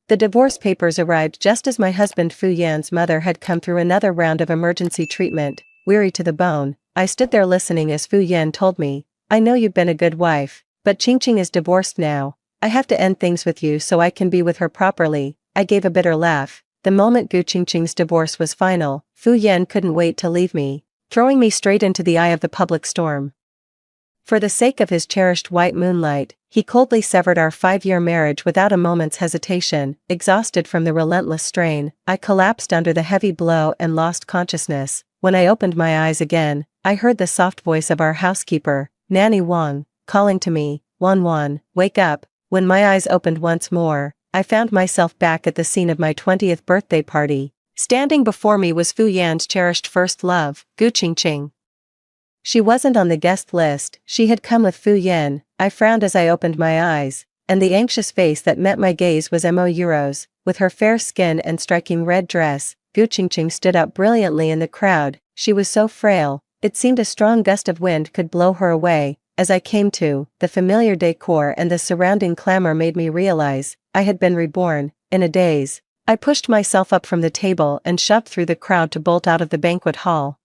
The divorce papers arrived just as my husband Fu Yan's mother had come through another round of emergency treatment. Weary to the bone, I stood there listening as Fu Yan told me, "I know you've been a good wife, but Qingqing is divorced now. I have to end things with you so I can be with her properly." I gave a bitter laugh. The moment Gu Qingqing's divorce was final, Fu Yan couldn't wait to leave me, throwing me straight into the eye of the public storm. For the sake of his cherished white moonlight, he coldly severed our 5-year marriage without a moment's hesitation. Exhausted from the relentless strain, I collapsed under the heavy blow and lost consciousness. When I opened my eyes again, I heard the soft voice of our housekeeper, Nanny Wang, calling to me, "Wan Wan, wake up." When my eyes opened once more, I found myself back at the scene of my 20th birthday party. Standing before me was Fu Yan's cherished first love, Gu Qingqing. She wasn't on the guest list, she had come with Fu Yan. I frowned as I opened my eyes, and the anxious face that met my gaze was Mo Euros. With her fair skin and striking red dress, Gu Qingqing stood out brilliantly in the crowd. She was so frail, it seemed a strong gust of wind could blow her away. As I came to, the familiar decor and the surrounding clamor made me realize I had been reborn. In a daze, I pushed myself up from the table and shoved through the crowd to bolt out of the banquet hall.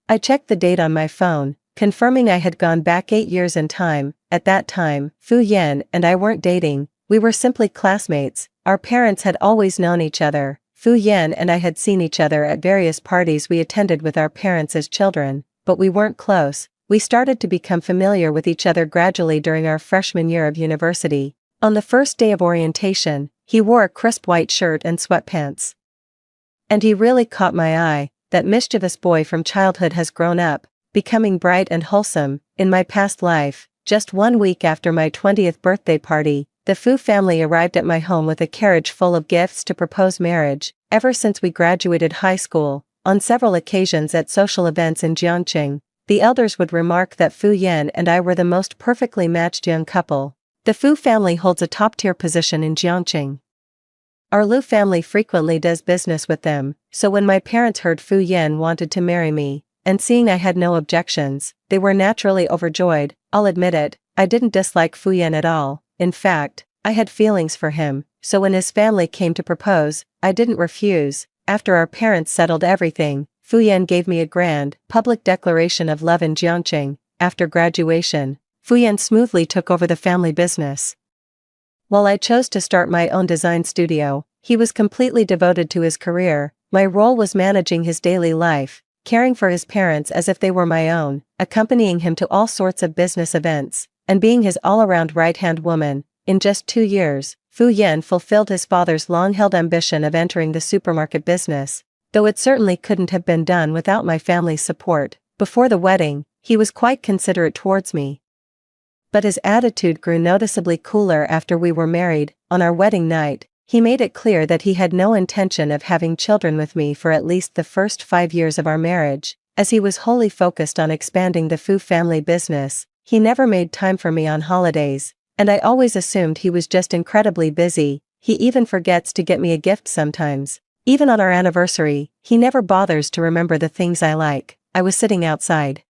I checked the date on my phone, confirming I had gone back 8 years in time. At that time, Fu Yan and I weren't dating, we were simply classmates. Our parents had always known each other. Fu Yan and I had seen each other at various parties we attended with our parents as children, but we weren't close. We started to become familiar with each other gradually during our freshman year of university. On the first day of orientation, he wore a crisp white shirt and sweatpants. And he really caught my eye. That mischievous boy from childhood has grown up, becoming bright and wholesome. In my past life, just 1 week after my 20th birthday party, the Fu family arrived at my home with a carriage full of gifts to propose marriage. Ever since we graduated high school, on several occasions at social events in Jiangqing, the elders would remark that Fu Yan and I were the most perfectly matched young couple. The Fu family holds a top-tier position in Jiangqing. Our Liu family frequently does business with them, so when my parents heard Fu Yan wanted to marry me, and seeing I had no objections, they were naturally overjoyed. I'll admit it, I didn't dislike Fu Yan at all. In fact, I had feelings for him, so when his family came to propose, I didn't refuse. After our parents settled everything, Fu Yan gave me a grand, public declaration of love in Jiangqing. After graduation, Fu Yan smoothly took over the family business. While I chose to start my own design studio, he was completely devoted to his career. My role was managing his daily life, caring for his parents as if they were my own, accompanying him to all sorts of business events, and being his all-around right-hand woman. In just 2 years, Fu Yan fulfilled his father's long-held ambition of entering the supermarket business, though it certainly couldn't have been done without my family's support. Before the wedding, he was quite considerate towards me. But his attitude grew noticeably cooler after we were married. On our wedding night, he made it clear that he had no intention of having children with me for at least the first 5 years of our marriage. As he was wholly focused on expanding the Fu family business, he never made time for me on holidays, and I always assumed he was just incredibly busy. He even forgets to get me a gift sometimes. Even on our anniversary, he never bothers to remember the things I like. I was sitting outside,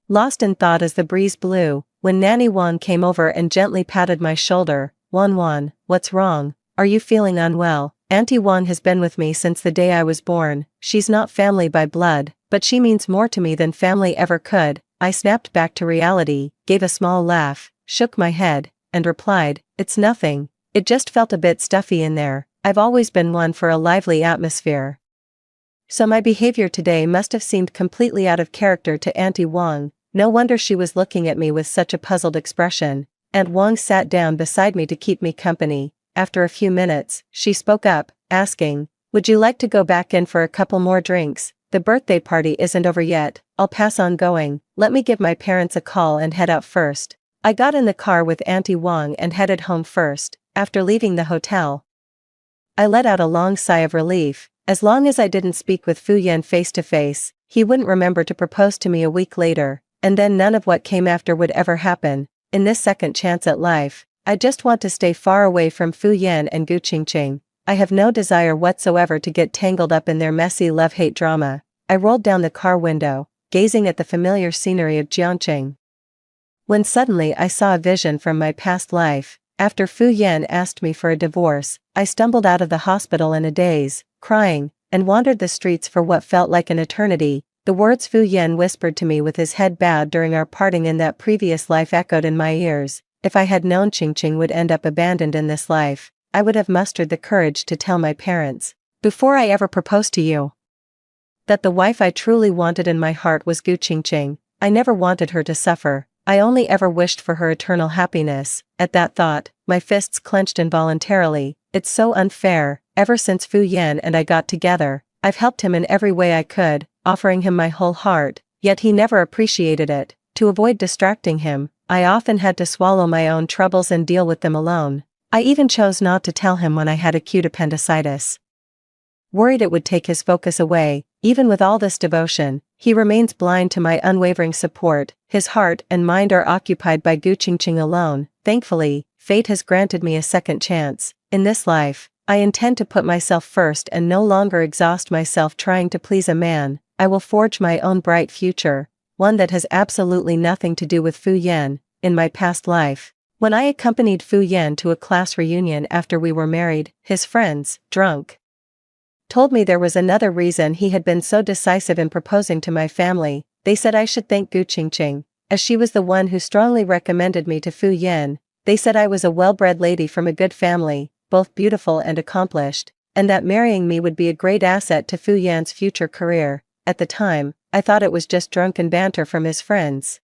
lost in thought as the breeze blew, when Nanny Wan came over and gently patted my shoulder. "Wan Wan, what's wrong? Are you feeling unwell?" Auntie Wan has been with me since the day I was born. She's not family by blood, but she means more to me than family ever could. I snapped back to reality, gave a small laugh, shook my head, and replied, "It's nothing. It just felt a bit stuffy in there. I've always been one for a lively atmosphere." So my behavior today must have seemed completely out of character to Auntie Wang. No wonder she was looking at me with such a puzzled expression. Aunt Wang sat down beside me to keep me company. After a few minutes, she spoke up, asking, "Would you like to go back in for a couple more drinks? The birthday party isn't over yet. I'll pass on going. Let me give my parents a call and head out first." I got in the car with Auntie Wang and headed home first. After leaving the hotel, I let out a long sigh of relief. As long as I didn't speak with Fu Yan face to face, he wouldn't remember to propose to me a week later, and then none of what came after would ever happen. In this second chance at life, I just want to stay far away from Fu Yan and Gu Qingqing. I have no desire whatsoever to get tangled up in their messy love-hate drama. I rolled down the car window, gazing at the familiar scenery of Jiangqing, when suddenly I saw a vision from my past life. After Fu Yan asked me for a divorce, I stumbled out of the hospital in a daze, crying, and wandered the streets for what felt like an eternity. The words Fu Yan whispered to me with his head bowed during our parting in that previous life echoed in my ears. If I had known Qingqing would end up abandoned in this life, I would have mustered the courage to tell my parents, before I ever proposed to you, that the wife I truly wanted in my heart was Gu Qingqing. I never wanted her to suffer, I only ever wished for her eternal happiness. At that thought, my fists clenched involuntarily. It's so unfair. Ever since Fu Yan and I got together, I've helped him in every way I could, offering him my whole heart, yet he never appreciated it. To avoid distracting him, I often had to swallow my own troubles and deal with them alone. I even chose not to tell him when I had acute appendicitis, worried it would take his focus away. Even with all this devotion, he remains blind to my unwavering support. His heart and mind are occupied by Gu Qingqing alone. Thankfully, fate has granted me a second chance. In this life, I intend to put myself first and no longer exhaust myself trying to please a man. I will forge my own bright future, one that has absolutely nothing to do with Fu Yan. In my past life, when I accompanied Fu Yan to a class reunion after we were married, his friends, drunk, told me there was another reason he had been so decisive in proposing to my family. They said I should thank Gu Qingqing, as she was the one who strongly recommended me to Fu Yan. They said I was a well-bred lady from a good family, both beautiful and accomplished, and that marrying me would be a great asset to Fu Yan's future career. At the time, I thought it was just drunken banter from his friends.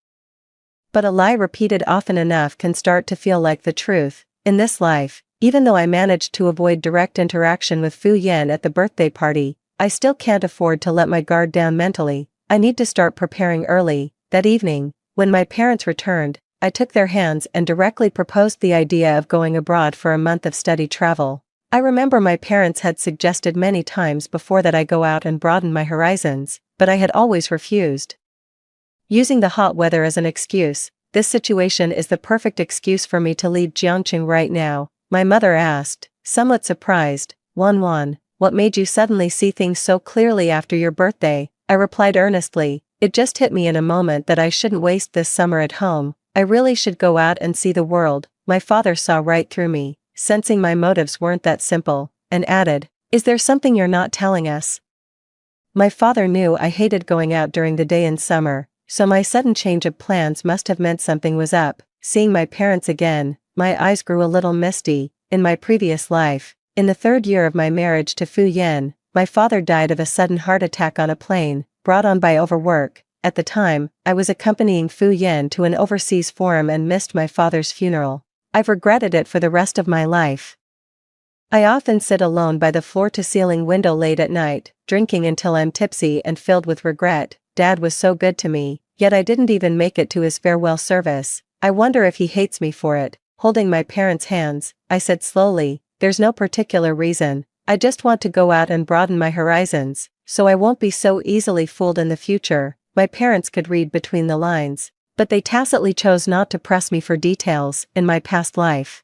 But a lie repeated often enough can start to feel like the truth. In this life, even though I managed to avoid direct interaction with Fu Yan at the birthday party, I still can't afford to let my guard down mentally. I need to start preparing early. That evening, when my parents returned, I took their hands and directly proposed the idea of going abroad for a month of study travel. I remember my parents had suggested many times before that I go out and broaden my horizons, but I had always refused, using the hot weather as an excuse. This situation is the perfect excuse for me to leave Jiangqing right now, my mother asked, somewhat surprised. Wan, what made you suddenly see things so clearly after your birthday? I replied earnestly, it just hit me in a moment that I shouldn't waste this summer at home. I really should go out and see the world. My father saw right through me, sensing my motives weren't that simple, and added, is there something you're not telling us? My father knew I hated going out during the day in summer, so my sudden change of plans must have meant something was up. Seeing my parents again, my eyes grew a little misty. In my previous life, in the third year of my marriage to Fu Yan, my father died of a sudden heart attack on a plane, brought on by overwork. At the time, I was accompanying Fu Yan to an overseas forum and missed my father's funeral. I've regretted it for the rest of my life. I often sit alone by the floor-to-ceiling window late at night, drinking until I'm tipsy and filled with regret. Dad was so good to me, yet I didn't even make it to his farewell service. I wonder if he hates me for it. Holding my parents' hands, I said slowly, there's no particular reason. I just want to go out and broaden my horizons, so I won't be so easily fooled in the future. My parents could read between the lines, but they tacitly chose not to press me for details. In my past life,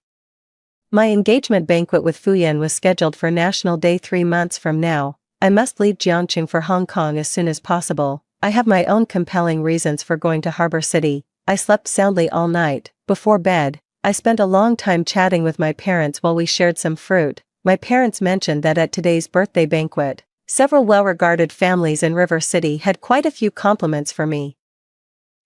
my engagement banquet with Fu Yan was scheduled for National Day 3 months from now. I must leave Jiangqing for Hong Kong as soon as possible. I have my own compelling reasons for going to Harbor City. I slept soundly all night. Before bed, I spent a long time chatting with my parents while we shared some fruit. My parents mentioned that at today's birthday banquet, several well-regarded families in River City had quite a few compliments for me.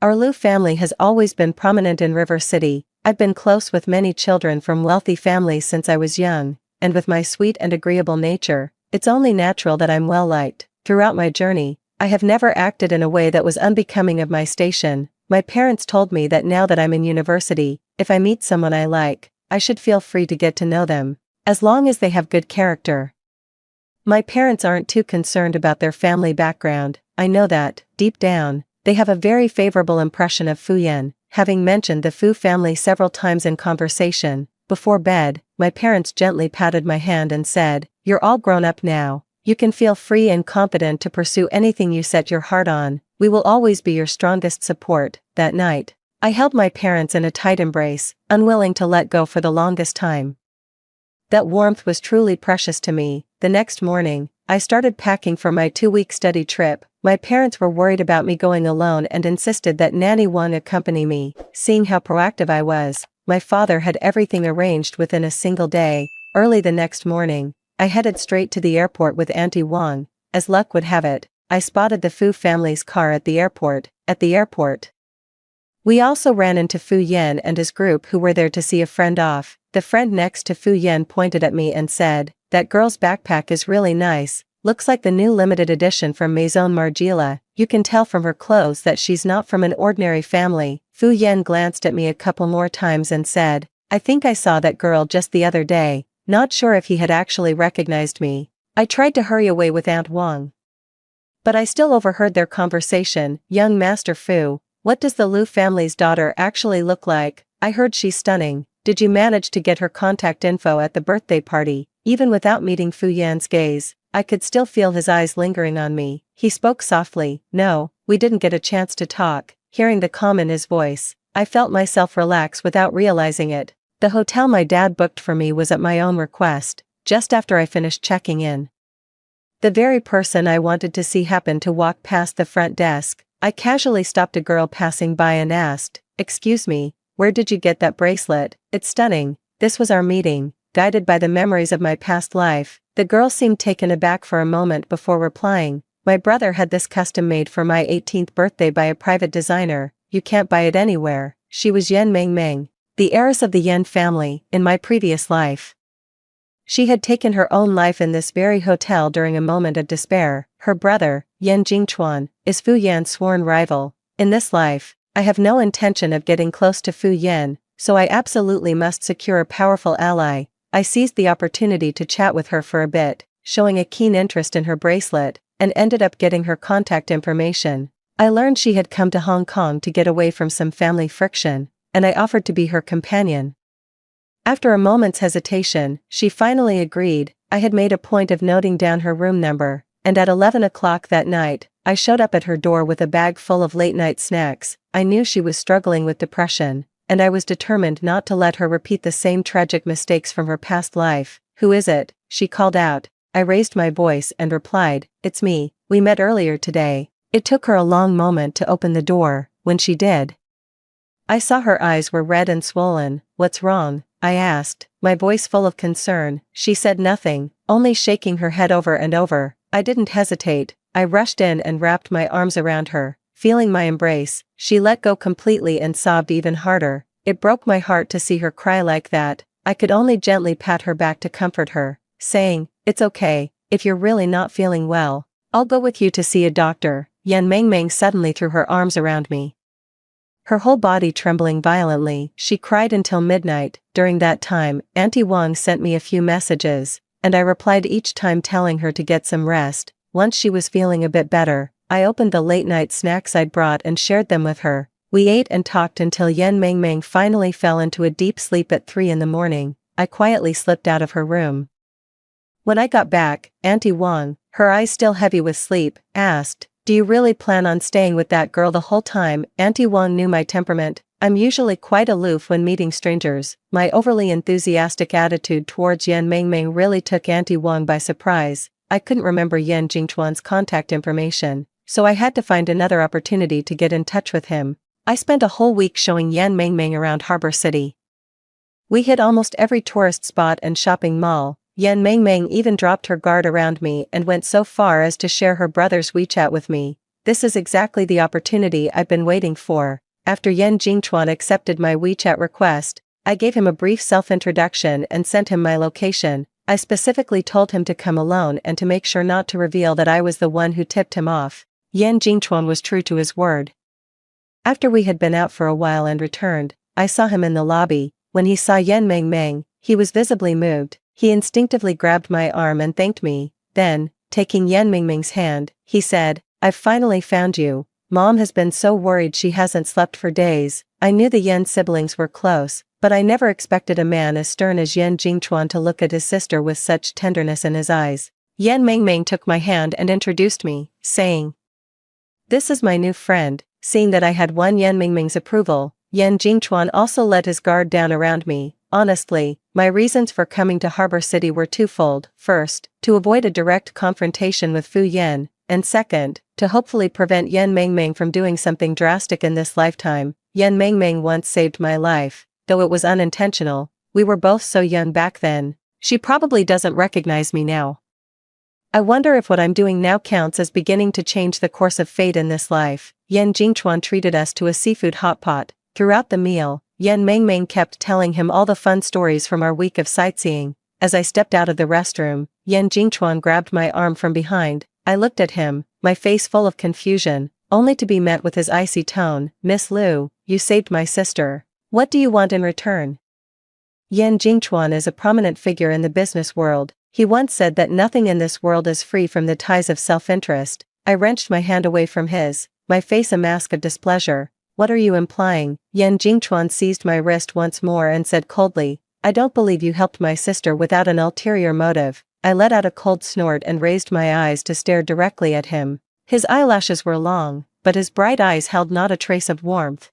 Our Liu family has always been prominent in River City. I've been close with many children from wealthy families since I was young, and with my sweet and agreeable nature, it's only natural that I'm well-liked. Throughout my journey, I have never acted in a way that was unbecoming of my station. My parents told me that now that I'm in university, if I meet someone I like, I should feel free to get to know them, as long as they have good character. My parents aren't too concerned about their family background. I know that, deep down, they have a very favorable impression of Fu Yan, having mentioned the Fu family several times in conversation. Before bed, my parents gently patted my hand and said, you're all grown up now. You can feel free and confident to pursue anything you set your heart on. We will always be your strongest support. That night, I held my parents in a tight embrace, unwilling to let go for the longest time. That warmth was truly precious to me. The next morning, I started packing for my 2-week study trip. My parents were worried about me going alone and insisted that Nanny Wang accompany me. Seeing how proactive I was, my father had everything arranged within a single day. Early the next morning, I headed straight to the airport with Auntie Wang. As luck would have it, I spotted the Fu family's car at the airport. We also ran into Fu Yan and his group who were there to see a friend off. The friend next to Fu Yan pointed at me and said, "That girl's backpack is really nice, looks like the new limited edition from Maison Margiela. You can tell from her clothes that she's not from an ordinary family." Fu Yan glanced at me a couple more times and said, "I think I saw that girl just the other day," not sure if he had actually recognized me. I tried to hurry away with Aunt Wang, but I still overheard their conversation. "Young Master Fu, what does the Liu family's daughter actually look like? I heard she's stunning. Did you manage to get her contact info at the birthday party?" Even without meeting Fu Yan's gaze, I could still feel his eyes lingering on me. He spoke softly. "No, we didn't get a chance to talk." Hearing the calm in his voice, I felt myself relax without realizing it. The hotel my dad booked for me was at my own request, just after I finished checking in. The very person I wanted to see happened to walk past the front desk. I casually stopped a girl passing by and asked, "Excuse me, where did you get that bracelet? It's stunning." This was our meeting. Guided by the memories of my past life, the girl seemed taken aback for a moment before replying, "My brother had this custom made for my 18th birthday by a private designer. You can't buy it anywhere." She was Yan Mengmeng, the heiress of the Yan family, in my previous life. She had taken her own life in this very hotel during a moment of despair. Her brother, Yan Jingchuan, is Fu Yan's sworn rival. In this life, I have no intention of getting close to Fu Yan, so I absolutely must secure a powerful ally. I seized the opportunity to chat with her for a bit, showing a keen interest in her bracelet, and ended up getting her contact information. I learned she had come to Hong Kong to get away from some family friction, and I offered to be her companion. After a moment's hesitation, she finally agreed. I had made a point of noting down her room number, and at 11 o'clock that night, I showed up at her door with a bag full of late-night snacks. I knew she was struggling with depression, and I was determined not to let her repeat the same tragic mistakes from her past life. "Who is it?" she called out. I raised my voice and replied, "It's me. We met earlier today." It took her a long moment to open the door. When she did, I saw her eyes were red and swollen. "What's wrong?" I asked, my voice full of concern. She said nothing, only shaking her head over and over. I didn't hesitate. I rushed in and wrapped my arms around her. Feeling my embrace, she let go completely and sobbed even harder. It broke my heart to see her cry like that. I could only gently pat her back to comfort her, saying, "It's okay, if you're really not feeling well, I'll go with you to see a doctor." Yan Mengmeng suddenly threw her arms around me, her whole body trembling violently. She cried until midnight. During that time, Auntie Wang sent me a few messages, and I replied each time telling her to get some rest. Once she was feeling a bit better, I opened the late-night snacks I'd brought and shared them with her. We ate and talked until Yan Mengmeng finally fell into a deep sleep at 3 in the morning. I quietly slipped out of her room. When I got back, Auntie Wang, her eyes still heavy with sleep, asked, "Do you really plan on staying with that girl the whole time?" Auntie Wang knew my temperament. I'm usually quite aloof when meeting strangers. My overly enthusiastic attitude towards Yan Mengmeng really took Auntie Wang by surprise. I couldn't remember Yan Jingchuan's contact information, so I had to find another opportunity to get in touch with him. I spent a whole week showing Yan Mengmeng around Harbor City. We hit almost every tourist spot and shopping mall. Yan Mengmeng even dropped her guard around me and went so far as to share her brother's WeChat with me. This is exactly the opportunity I've been waiting for. After Yan Jingchuan accepted my WeChat request, I gave him a brief self-introduction and sent him my location. I specifically told him to come alone and to make sure not to reveal that I was the one who tipped him off. Yan Jingchuan was true to his word. After we had been out for a while and returned, I saw him in the lobby. When he saw Yan Mengmeng, he was visibly moved. He instinctively grabbed my arm and thanked me. Then, taking Yan Mengmeng's hand, he said, "I've finally found you. Mom has been so worried she hasn't slept for days." I knew the Yan siblings were close, but I never expected a man as stern as Yan Jingchuan to look at his sister with such tenderness in his eyes. Yan Mengmeng took my hand and introduced me, saying, "This is my new friend." Seeing that I had won Yan Mengmeng's approval, Yan Jingchuan also let his guard down around me. Honestly, my reasons for coming to Harbor City were twofold. First, to avoid a direct confrontation with Fu Yan, and second, to hopefully prevent Yan Mengmeng from doing something drastic in this lifetime. Yan Mengmeng once saved my life, though it was unintentional. We were both so young back then. She probably doesn't recognize me now. I wonder if what I'm doing now counts as beginning to change the course of fate in this life. Yan Jingchuan treated us to a seafood hot pot. Throughout the meal, Yan Mengmeng kept telling him all the fun stories from our week of sightseeing. As I stepped out of the restroom, Yan Jingchuan grabbed my arm from behind. I looked at him, my face full of confusion, only to be met with his icy tone. "Miss Liu, you saved my sister. What do you want in return?" Yan Jingchuan is a prominent figure in the business world. He once said that nothing in this world is free from the ties of self-interest. I wrenched my hand away from his, my face a mask of displeasure. "What are you implying?" Yan Jingchuan seized my wrist once more and said coldly, "I don't believe you helped my sister without an ulterior motive." I let out a cold snort and raised my eyes to stare directly at him. His eyelashes were long, but his bright eyes held not a trace of warmth.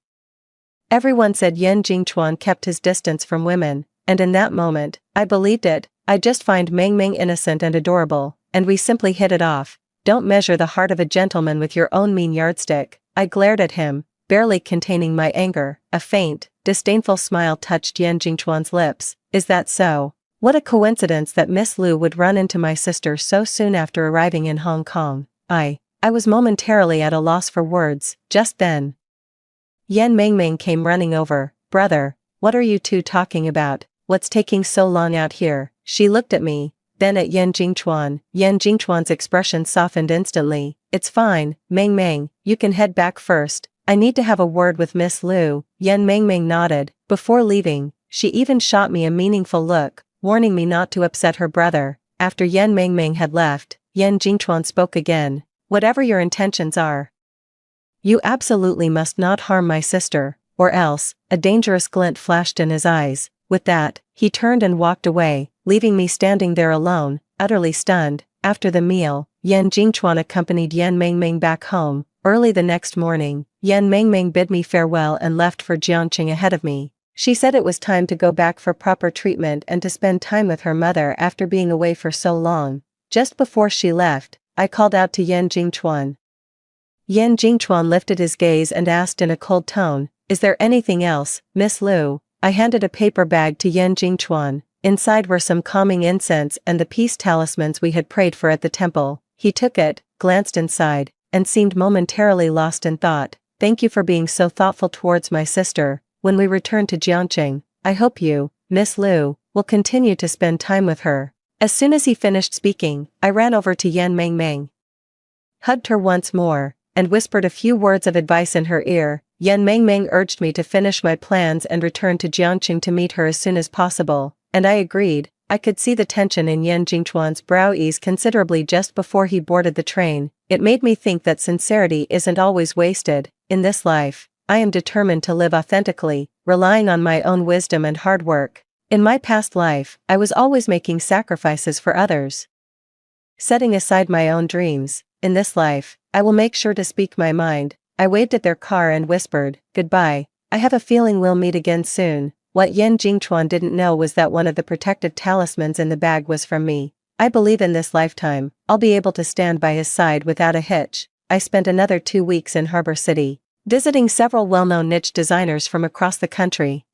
Everyone said Yan Jingchuan kept his distance from women, and in that moment, I believed it. I just find Meng Meng innocent and adorable, and we simply hit it off. Don't measure the heart of a gentleman with your own mean yardstick. I glared at him, barely containing my anger. A faint, disdainful smile touched Yan Jingchuan's lips. "Is that so? What a coincidence that Miss Liu would run into my sister so soon after arriving in Hong Kong." I was momentarily at a loss for words. Just then, Yan Mengmeng came running over. "Brother, what are you two talking about? What's taking so long out here?" She looked at me, then at Yan Jingchuan. Yan Jingchuan's expression softened instantly. "It's fine, Meng Meng, you can head back first. I need to have a word with Miss Liu." Yan Mengmeng nodded. Before leaving, she even shot me a meaningful look, warning me not to upset her brother. After Yan Mengmeng had left, Yan Jingchuan spoke again. "Whatever your intentions are, you absolutely must not harm my sister, or else." A dangerous glint flashed in his eyes. With that, he turned and walked away, leaving me standing there alone, utterly stunned. After the meal, Yan Jingchuan accompanied Yan Mengmeng back home. Early the next morning, Yan Mengmeng bid me farewell and left for Jiangqing ahead of me. She said it was time to go back for proper treatment and to spend time with her mother after being away for so long. Just before she left, I called out to Yan Jingchuan. Yan Jingchuan lifted his gaze and asked in a cold tone, "Is there anything else, Miss Liu?" I handed a paper bag to Yan Jingchuan. Inside were some calming incense and the peace talismans we had prayed for at the temple. He took it, glanced inside, and seemed momentarily lost in thought. "Thank you for being so thoughtful towards my sister. When we return to Jiangqing, I hope you, Miss Liu, will continue to spend time with her." As soon as he finished speaking, I ran over to Yan Mengmeng, hugged her once more, and whispered a few words of advice in her ear. Yan Mengmeng urged me to finish my plans and return to Jiangqing to meet her as soon as possible, and I agreed. I could see the tension in Yan Jingchuan's brow ease considerably just before he boarded the train. It made me think that sincerity isn't always wasted. In this life, I am determined to live authentically, relying on my own wisdom and hard work. In my past life, I was always making sacrifices for others, setting aside my own dreams. In this life, I will make sure to speak my mind. I waved at their car and whispered, "Goodbye. I have a feeling we'll meet again soon." What Yan Jingchuan didn't know was that one of the protective talismans in the bag was from me. I believe in this lifetime, I'll be able to stand by his side without a hitch. I spent another 2 weeks in Harbor City, visiting several well-known niche designers from across the country.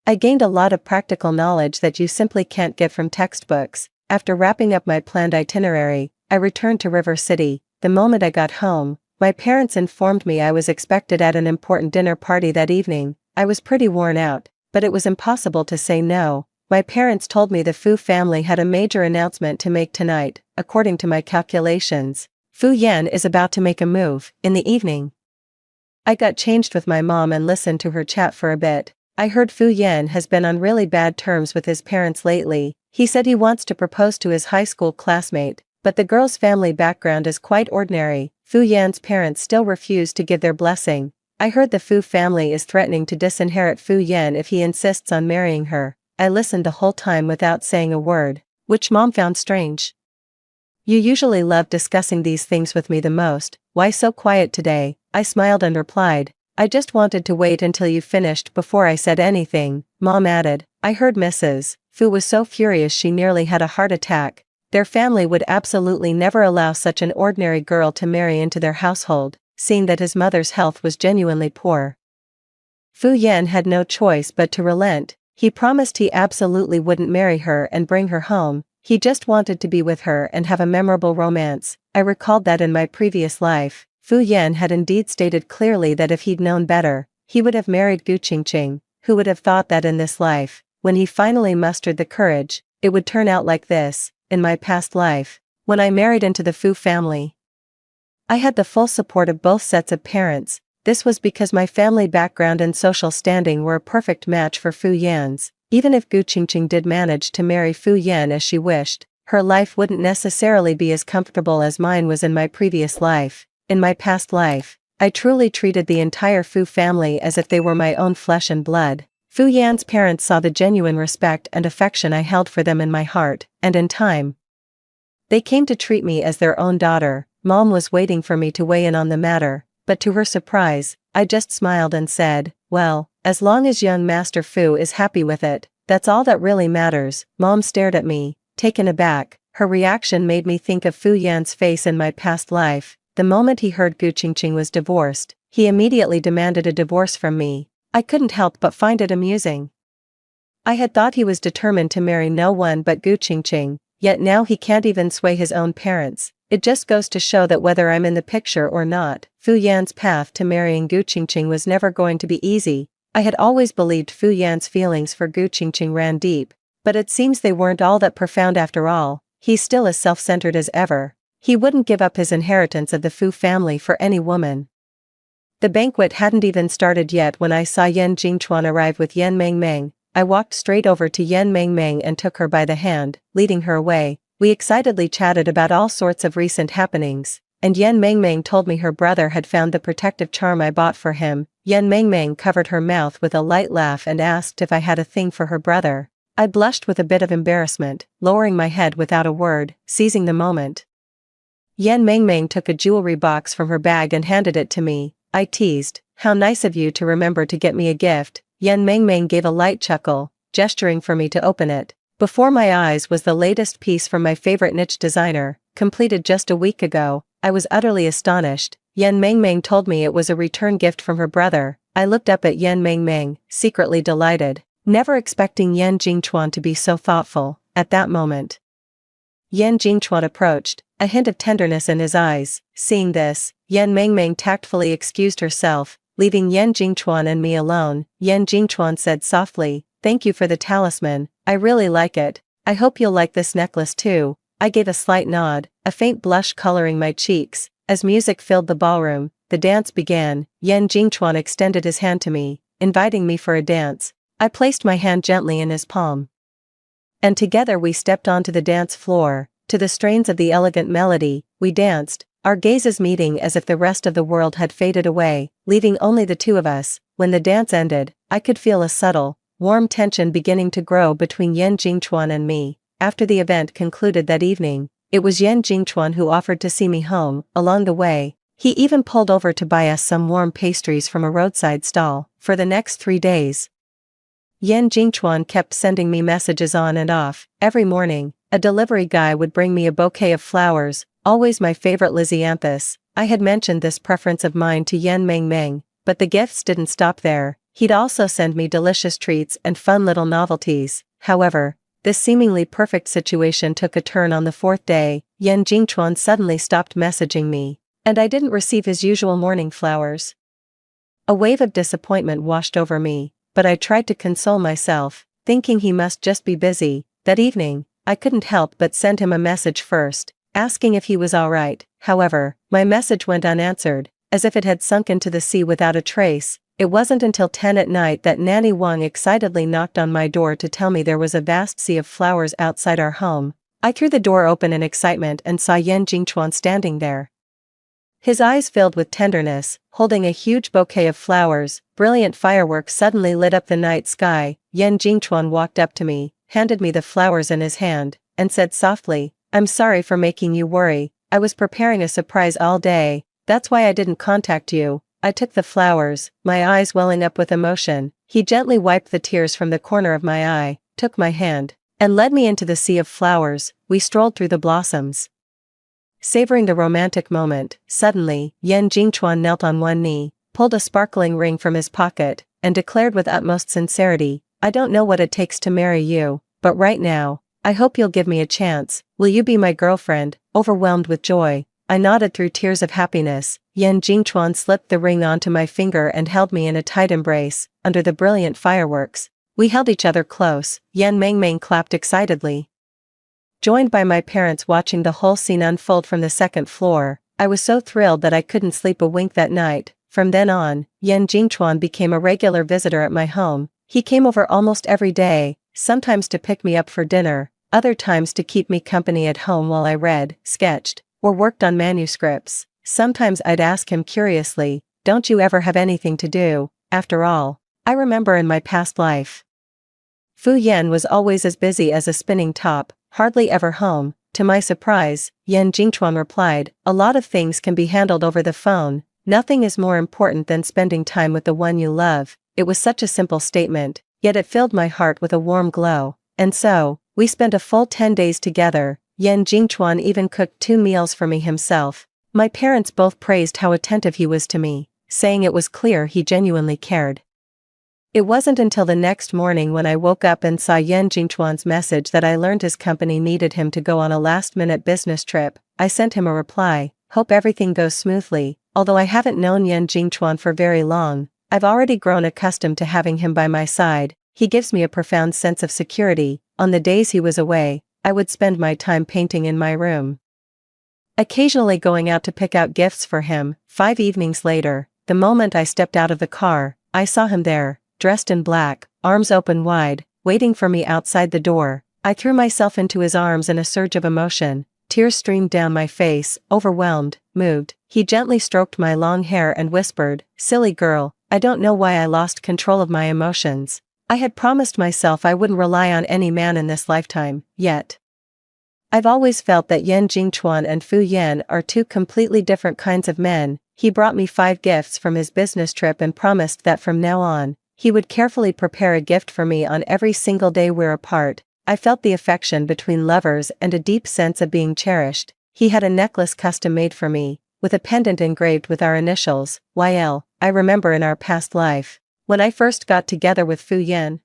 I gained a lot of practical knowledge that you simply can't get from textbooks. After wrapping up my planned itinerary, I returned to River City. The moment I got home, my parents informed me I was expected at an important dinner party that evening. I was pretty worn out, but it was impossible to say no. My parents told me the Fu family had a major announcement to make tonight. According to my calculations, Fu Yan is about to make a move. In the evening, I got changed with my mom and listened to her chat for a bit. I heard Fu Yan has been on really bad terms with his parents lately. He said he wants to propose to his high school classmate, but the girl's family background is quite ordinary. Fu Yan's parents still refuse to give their blessing. I heard the Fu family is threatening to disinherit Fu Yan if he insists on marrying her. I listened the whole time without saying a word, which Mom found strange. "You usually love discussing these things with me the most. Why so quiet today?" I smiled and replied, "I just wanted to wait until you finished before I said anything." Mom added, "I heard Mrs. Fu was so furious she nearly had a heart attack. Their family would absolutely never allow such an ordinary girl to marry into their household, seeing that his mother's health was genuinely poor." Fu Yan had no choice but to relent. He promised he absolutely wouldn't marry her and bring her home, he just wanted to be with her and have a memorable romance. I recalled that in my previous life, Fu Yan had indeed stated clearly that if he'd known better, he would have married Gu Qingqing. Who would have thought that in this life, when he finally mustered the courage, it would turn out like this. In my past life, when I married into the Fu family, I had the full support of both sets of parents. This was because my family background and social standing were a perfect match for Fu Yan's. Even if Gu Qingqing did manage to marry Fu Yan as she wished, her life wouldn't necessarily be as comfortable as mine was in my previous life. In my past life, I truly treated the entire Fu family as if they were my own flesh and blood. Fu Yan's parents saw the genuine respect and affection I held for them in my heart, and in time, they came to treat me as their own daughter. Mom was waiting for me to weigh in on the matter, but to her surprise, I just smiled and said, well, as long as young Master Fu is happy with it, that's all that really matters. Mom stared at me, taken aback. Her reaction made me think of Fu Yan's face in my past life. The moment he heard Gu Qingqing was divorced, he immediately demanded a divorce from me. I couldn't help but find it amusing. I had thought he was determined to marry no one but Gu Qingqing, yet now he can't even sway his own parents. It just goes to show that whether I'm in the picture or not, Fu Yan's path to marrying Gu Qingqing was never going to be easy. I had always believed Fu Yan's feelings for Gu Qingqing ran deep, but it seems they weren't all that profound after all. He's still as self-centered as ever. He wouldn't give up his inheritance of the Fu family for any woman. The banquet hadn't even started yet when I saw Yan Jingchuan arrive with Yan Mengmeng. I walked straight over to Yan Mengmeng and took her by the hand, leading her away. We excitedly chatted about all sorts of recent happenings, and Yan Mengmeng told me her brother had found the protective charm I bought for him. Yan Mengmeng covered her mouth with a light laugh and asked if I had a thing for her brother. I blushed with a bit of embarrassment, lowering my head without a word, seizing the moment. Yan Mengmeng took a jewelry box from her bag and handed it to me. I teased, "How nice of you to remember to get me a gift." Yan Mengmeng gave a light chuckle, gesturing for me to open it. Before my eyes was the latest piece from my favorite niche designer, completed just a week ago. I was utterly astonished. Yan Mengmeng told me it was a return gift from her brother. I looked up at Yan Mengmeng, secretly delighted, never expecting Yan Jingchuan to be so thoughtful. At that moment, Yan Jingchuan approached, a hint of tenderness in his eyes. Seeing this, Yan Mengmeng tactfully excused herself, leaving Yan Jingchuan and me alone. Yan Jingchuan said softly, "Thank you for the talisman, I really like it. I hope you'll like this necklace too." I gave a slight nod, a faint blush coloring my cheeks. As music filled the ballroom, the dance began. Yan Jingchuan extended his hand to me, inviting me for a dance. I placed my hand gently in his palm, and together we stepped onto the dance floor. To the strains of the elegant melody, we danced, our gazes meeting as if the rest of the world had faded away, leaving only the two of us. When the dance ended, I could feel a subtle, warm tension beginning to grow between Yan Jingchuan and me. After the event concluded that evening, it was Yan Jingchuan who offered to see me home. Along the way, he even pulled over to buy us some warm pastries from a roadside stall. For the next 3 days, Yan Jingchuan kept sending me messages on and off. Every morning, a delivery guy would bring me a bouquet of flowers, always my favorite lisianthus. I had mentioned this preference of mine to Yan Mengmeng, but the gifts didn't stop there. He'd also send me delicious treats and fun little novelties. However, this seemingly perfect situation took a turn on the 4th day. Yan Jingchuan suddenly stopped messaging me, and I didn't receive his usual morning flowers. A wave of disappointment washed over me, but I tried to console myself, thinking he must just be busy. That evening, I couldn't help but send him a message first, asking if he was alright. However, my message went unanswered, as if it had sunk into the sea without a trace. It wasn't until 10 at night that Nanny Wang excitedly knocked on my door to tell me there was a vast sea of flowers outside our home. I threw the door open in excitement and saw Yan Jingchuan standing there. His eyes filled with tenderness, holding a huge bouquet of flowers. Brilliant fireworks suddenly lit up the night sky. Yan Jingchuan walked up to me, handed me the flowers in his hand, and said softly, "I'm sorry for making you worry. I was preparing a surprise all day. That's why I didn't contact you." I took the flowers, my eyes welling up with emotion. He gently wiped the tears from the corner of my eye, took my hand, and led me into the sea of flowers. We strolled through the blossoms, savoring the romantic moment. Suddenly, Yan Jingchuan knelt on one knee, pulled a sparkling ring from his pocket, and declared with utmost sincerity, "I don't know what it takes to marry you, but right now, I hope you'll give me a chance. Will you be my girlfriend?" Overwhelmed with joy, I nodded through tears of happiness. Yan Jingchuan slipped the ring onto my finger and held me in a tight embrace. Under the brilliant fireworks, we held each other close. Yan Mengmeng clapped excitedly. Joined by my parents watching the whole scene unfold from the second floor, I was so thrilled that I couldn't sleep a wink that night. From then on, Yan Jingchuan became a regular visitor at my home. He came over almost every day, sometimes to pick me up for dinner, other times to keep me company at home while I read, sketched, or worked on manuscripts. Sometimes I'd ask him curiously, "Don't you ever have anything to do? After all, I remember in my past life, Fu Yan was always as busy as a spinning top, hardly ever home." To my surprise, Yan Jingchuan replied, "A lot of things can be handled over the phone. Nothing is more important than spending time with the one you love." It was such a simple statement, yet it filled my heart with a warm glow. And so, we spent a full 10 days together. Yan Jingchuan even cooked 2 meals for me himself. My parents both praised how attentive he was to me, saying it was clear he genuinely cared. It wasn't until the next morning when I woke up and saw Yan Jingchuan's message that I learned his company needed him to go on a last-minute business trip. I sent him a reply, "Hope everything goes smoothly." Although I haven't known Yan Jingchuan for very long, I've already grown accustomed to having him by my side. He gives me a profound sense of security. On the days he was away, I would spend my time painting in my room, occasionally going out to pick out gifts for him. 5 evenings later, the moment I stepped out of the car, I saw him there, dressed in black, arms open wide, waiting for me outside the door. I threw myself into his arms in a surge of emotion. Tears streamed down my face. Overwhelmed, moved, he gently stroked my long hair and whispered, "Silly girl, I don't know why I lost control of my emotions. I had promised myself I wouldn't rely on any man in this lifetime, yet I've always felt that Yan Jingchuan and Fu Yan are 2 completely different kinds of men." He brought me 5 gifts from his business trip and promised that from now on, he would carefully prepare a gift for me on every single day we're apart. I felt the affection between lovers and a deep sense of being cherished. He had a necklace custom made for me, with a pendant engraved with our initials, YL. I remember in our past life, when I first got together with Fu Yan,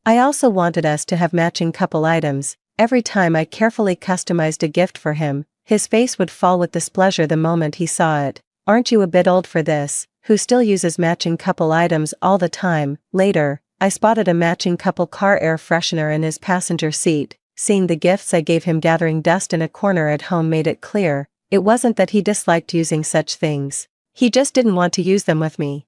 I also wanted us to have matching couple items. Every time I carefully customized a gift for him, his face would fall with displeasure the moment he saw it. "Aren't you a bit old for this? Who still uses matching couple items all the time?" Later, I spotted a matching couple car air freshener in his passenger seat. Seeing the gifts I gave him gathering dust in a corner at home made it clear, it wasn't that he disliked using such things. He just didn't want to use them with me.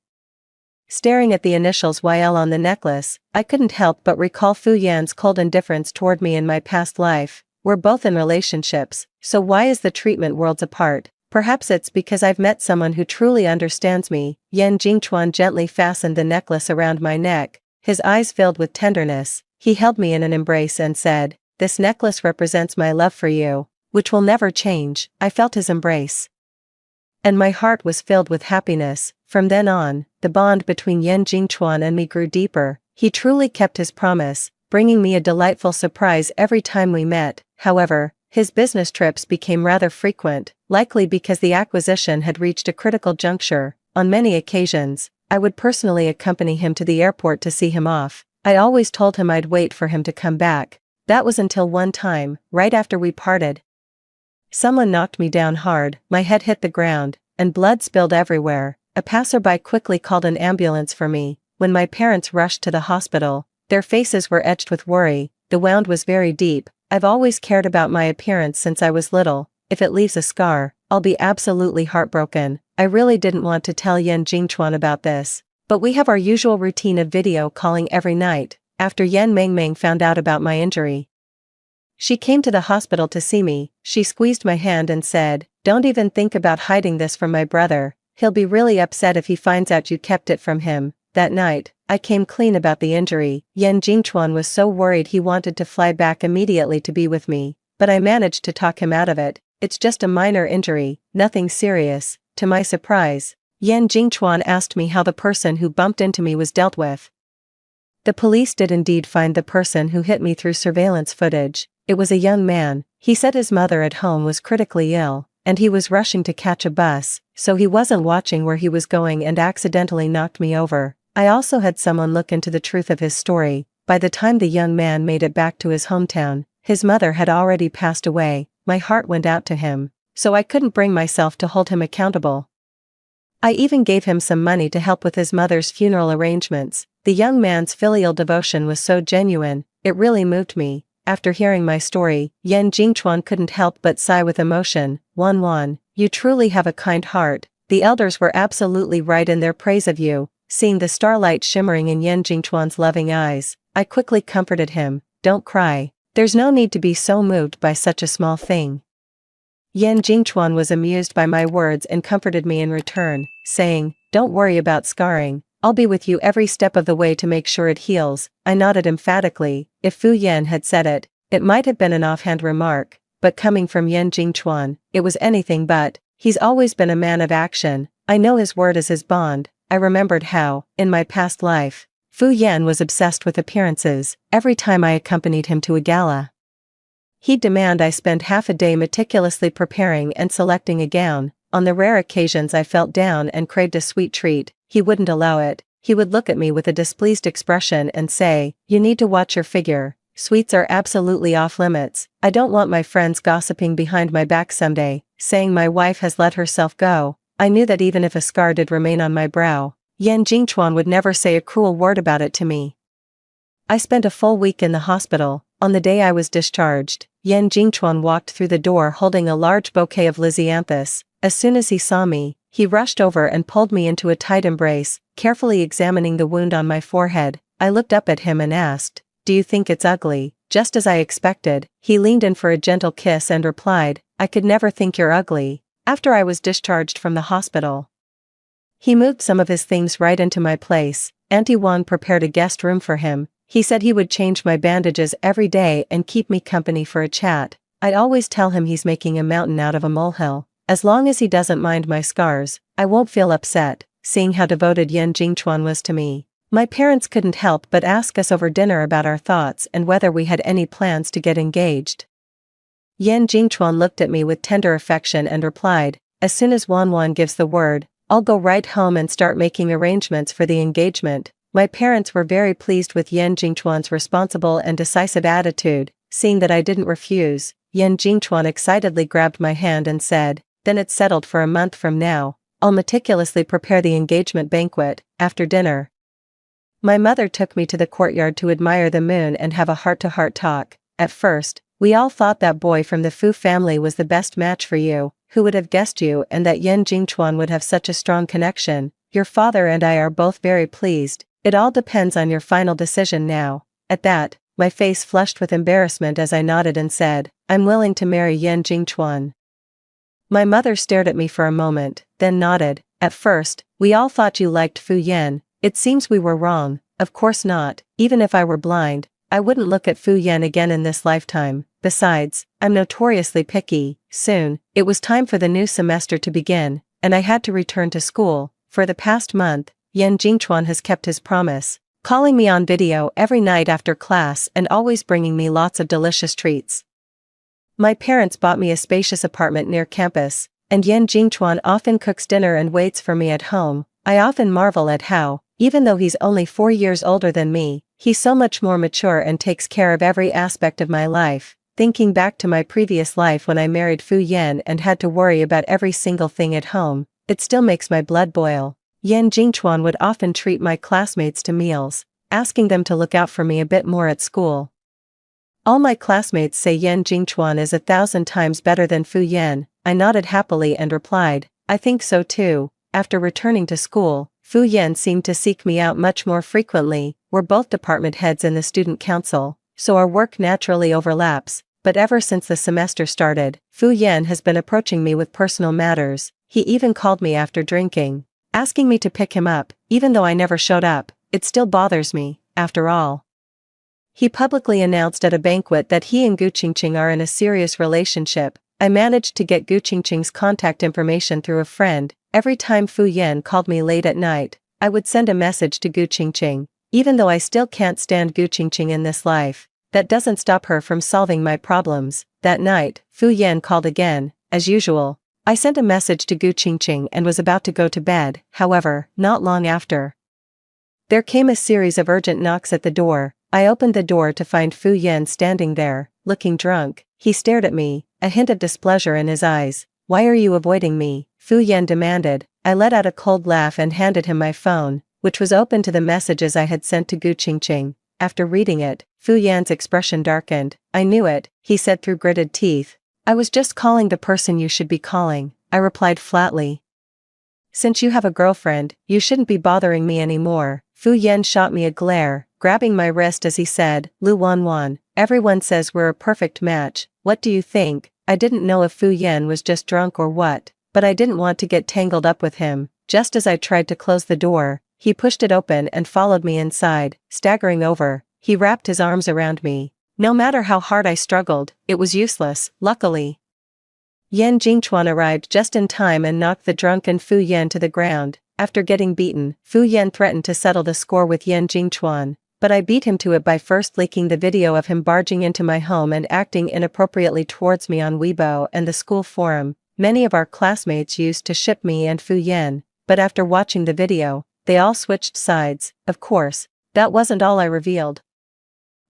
Staring at the initials YL on the necklace, I couldn't help but recall Fu Yan's cold indifference toward me in my past life. We're both in relationships, so why is the treatment worlds apart? Perhaps it's because I've met someone who truly understands me. Yan Jingchuan gently fastened the necklace around my neck, his eyes filled with tenderness. He held me in an embrace and said, "This necklace represents my love for you, which will never change." I felt his embrace, and my heart was filled with happiness. From then on, the bond between Yan Jingchuan and me grew deeper. He truly kept his promise, bringing me a delightful surprise every time we met. However, his business trips became rather frequent, likely because the acquisition had reached a critical juncture. On many occasions, I would personally accompany him to the airport to see him off. I always told him I'd wait for him to come back. That was until one time, right after we parted, someone knocked me down hard, my head hit the ground, and blood spilled everywhere. A passerby quickly called an ambulance for me. When my parents rushed to the hospital, their faces were etched with worry. The wound was very deep. I've always cared about my appearance since I was little. If it leaves a scar, I'll be absolutely heartbroken. I really didn't want to tell Yan Jingchuan about this, but we have our usual routine of video calling every night. After Yan Mengmeng found out about my injury, she came to the hospital to see me. She squeezed my hand and said, "Don't even think about hiding this from my brother. He'll be really upset if he finds out you kept it from him." That night, I came clean about the injury. Yan Jingchuan was so worried he wanted to fly back immediately to be with me, but I managed to talk him out of it. "It's just a minor injury, nothing serious." To my surprise, Yan Jingchuan asked me how the person who bumped into me was dealt with. The police did indeed find the person who hit me through surveillance footage. It was a young man. He said his mother at home was critically ill, and he was rushing to catch a bus, so he wasn't watching where he was going and accidentally knocked me over. I also had someone look into the truth of his story. By the time the young man made it back to his hometown, his mother had already passed away. My heart went out to him, so I couldn't bring myself to hold him accountable. I even gave him some money to help with his mother's funeral arrangements. The young man's filial devotion was so genuine, it really moved me. After hearing my story, Yan Jingchuan couldn't help but sigh with emotion. Wan, you truly have a kind heart. The elders were absolutely right in their praise of you. Seeing the starlight shimmering in Yan Jingchuan's loving eyes, I quickly comforted him. Don't cry. There's no need to be so moved by such a small thing. Yan Jingchuan was amused by my words and comforted me in return, saying, don't worry about scarring. I'll be with you every step of the way to make sure it heals. I nodded emphatically. If Fu Yan had said it, it might have been an offhand remark, but coming from Yan Jingchuan, it was anything but. He's always been a man of action. I know his word is his bond. I remembered how, in my past life, Fu Yan was obsessed with appearances. Every time I accompanied him to a gala, he'd demand I spend half a day meticulously preparing and selecting a gown. On the rare occasions I felt down and craved a sweet treat, he wouldn't allow it. He would look at me with a displeased expression and say, you need to watch your figure. Sweets are absolutely off limits. I don't want my friends gossiping behind my back someday, saying my wife has let herself go. I knew that even if a scar did remain on my brow, Yan Jingchuan would never say a cruel word about it to me. I spent a full week in the hospital. On the day I was discharged, Yan Jingchuan walked through the door holding a large bouquet of lisianthus. As soon as he saw me, he rushed over and pulled me into a tight embrace, carefully examining the wound on my forehead. I looked up at him and asked, do you think it's ugly? Just as I expected, he leaned in for a gentle kiss and replied, I could never think you're ugly. After I was discharged from the hospital, he moved some of his things right into my place. Auntie Wang prepared a guest room for him. He said he would change my bandages every day and keep me company for a chat. I'd always tell him he's making a mountain out of a molehill. As long as he doesn't mind my scars, I won't feel upset. Seeing how devoted Yan Jingchuan was to me, my parents couldn't help but ask us over dinner about our thoughts and whether we had any plans to get engaged. Yan Jingchuan looked at me with tender affection and replied, as soon as Wan gives the word, I'll go right home and start making arrangements for the engagement. My parents were very pleased with Yan Jingchuan's responsible and decisive attitude. Seeing that I didn't refuse, Yan Jingchuan excitedly grabbed my hand and said, then it's settled for a month from now. I'll meticulously prepare the engagement banquet. After dinner, my mother took me to the courtyard to admire the moon and have a heart-to-heart talk. At first, we all thought that boy from the Fu family was the best match for you. Who would have guessed you and that Yan Jingchuan would have such a strong connection? Your father and I are both very pleased. It all depends on your final decision now. At that, my face flushed with embarrassment as I nodded and said, I'm willing to marry Yan Jingchuan. My mother stared at me for a moment, then nodded. At first, we all thought you liked Fu Yan. It seems we were wrong. Of course not. Even if I were blind, I wouldn't look at Fu Yan again in this lifetime. Besides, I'm notoriously picky. Soon, it was time for the new semester to begin, and I had to return to school. For the past month, Yan Jingchuan has kept his promise, calling me on video every night after class and always bringing me lots of delicious treats. My parents bought me a spacious apartment near campus, and Yan Jingchuan often cooks dinner and waits for me at home. I often marvel at how, even though he's only 4 years older than me, he's so much more mature and takes care of every aspect of my life. Thinking back to my previous life when I married Fu Yan and had to worry about every single thing at home, it still makes my blood boil. Yan Jingchuan would often treat my classmates to meals, asking them to look out for me a bit more at school. All my classmates say Yan Jingchuan is 1,000 times better than Fu Yan. I nodded happily and replied, I think so too. After returning to school, Fu Yan seemed to seek me out much more frequently. We're both department heads in the student council, so our work naturally overlaps. But ever since the semester started, Fu Yan has been approaching me with personal matters. He even called me after drinking, asking me to pick him up. Even though I never showed up, it still bothers me. After all, he publicly announced at a banquet that he and Gu Qingqing are in a serious relationship. I managed to get Gu Qingqing's contact information through a friend. Every time Fu Yan called me late at night, I would send a message to Gu Qingqing. Even though I still can't stand Gu Qingqing in this life, that doesn't stop her from solving my problems. That night, Fu Yan called again. As usual, I sent a message to Gu Qingqing and was about to go to bed. However, not long after There came a series of urgent knocks at the door. I opened the door to find Fu Yan standing there, looking drunk. He stared at me, a hint of displeasure in his eyes. "Why are you avoiding me?" Fu Yan demanded. I let out a cold laugh and handed him my phone, which was open to the messages I had sent to Gu Qingqing. After reading it, Fu Yan's expression darkened. "I knew it," he said through gritted teeth. "I was just calling the person you should be calling," I replied flatly. "Since you have a girlfriend, you shouldn't be bothering me anymore." Fu Yan shot me a glare, grabbing my wrist as he said, "Lu Wanwan, everyone says we're a perfect match. What do you think?" I didn't know if Fu Yan was just drunk or what, but I didn't want to get tangled up with him. Just as I tried to close the door, he pushed it open and followed me inside. Staggering over, he wrapped his arms around me. No matter how hard I struggled, it was useless. Luckily, Yan Jingchuan arrived just in time and knocked the drunken Fu Yan to the ground. After getting beaten, Fu Yan threatened to settle the score with Yan Jingchuan, but I beat him to it by first leaking the video of him barging into my home and acting inappropriately towards me on Weibo and the school forum. Many of our classmates used to ship me and Fu Yan, but after watching the video, they all switched sides. Of course, that wasn't all I revealed.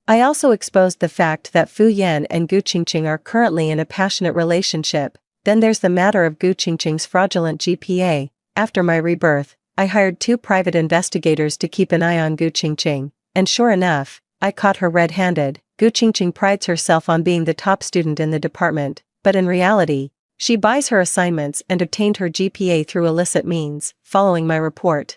I also exposed the fact that Fu Yan and Gu Qingqing are currently in a passionate relationship. Then there's the matter of Gu Qingqing's fraudulent GPA. After my rebirth, I hired 2 private investigators to keep an eye on Gu Qingqing, and sure enough, I caught her red-handed. Gu Qingqing prides herself on being the top student in the department, but in reality, she buys her assignments and obtained her GPA through illicit means. Following my report,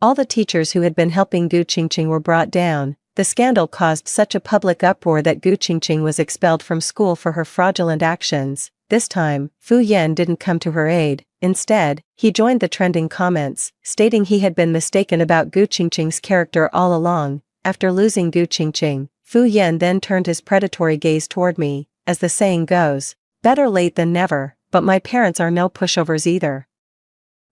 all the teachers who had been helping Gu Qingqing were brought down. The scandal caused such a public uproar that Gu Qingqing was expelled from school for her fraudulent actions. This time, Fu Yan didn't come to her aid. Instead, he joined the trending comments, stating he had been mistaken about Gu Qingqing's character all along. After losing Gu Qingqing, Fu Yan then turned his predatory gaze toward me. As the saying goes, better late than never, but my parents are no pushovers either.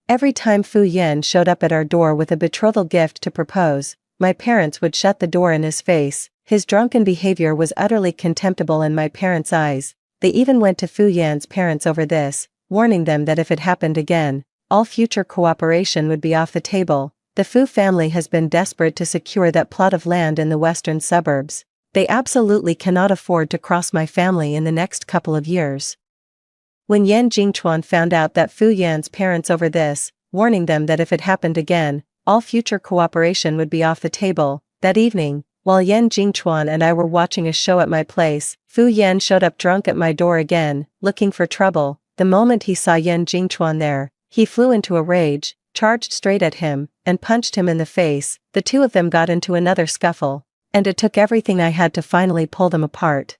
Every time Fu Yan showed up at our door with a betrothal gift to propose, my parents would shut the door in his face. His drunken behavior was utterly contemptible in my parents' eyes. They even went to Fu Yan's parents over this, warning them that if it happened again, all future cooperation would be off the table. The Fu family has been desperate to secure that plot of land in the western suburbs. They absolutely cannot afford to cross my family in the next couple of years. When Yan Jingchuan found out that Fu Yan's parents over this, warning them that if it happened again, all future cooperation would be off the table, that evening, while Yan Jingchuan and I were watching a show at my place, Fu Yan showed up drunk at my door again, looking for trouble. The moment he saw Yan Jingchuan there, he flew into a rage, charged straight at him, and punched him in the face. The two of them got into another scuffle, and it took everything I had to finally pull them apart.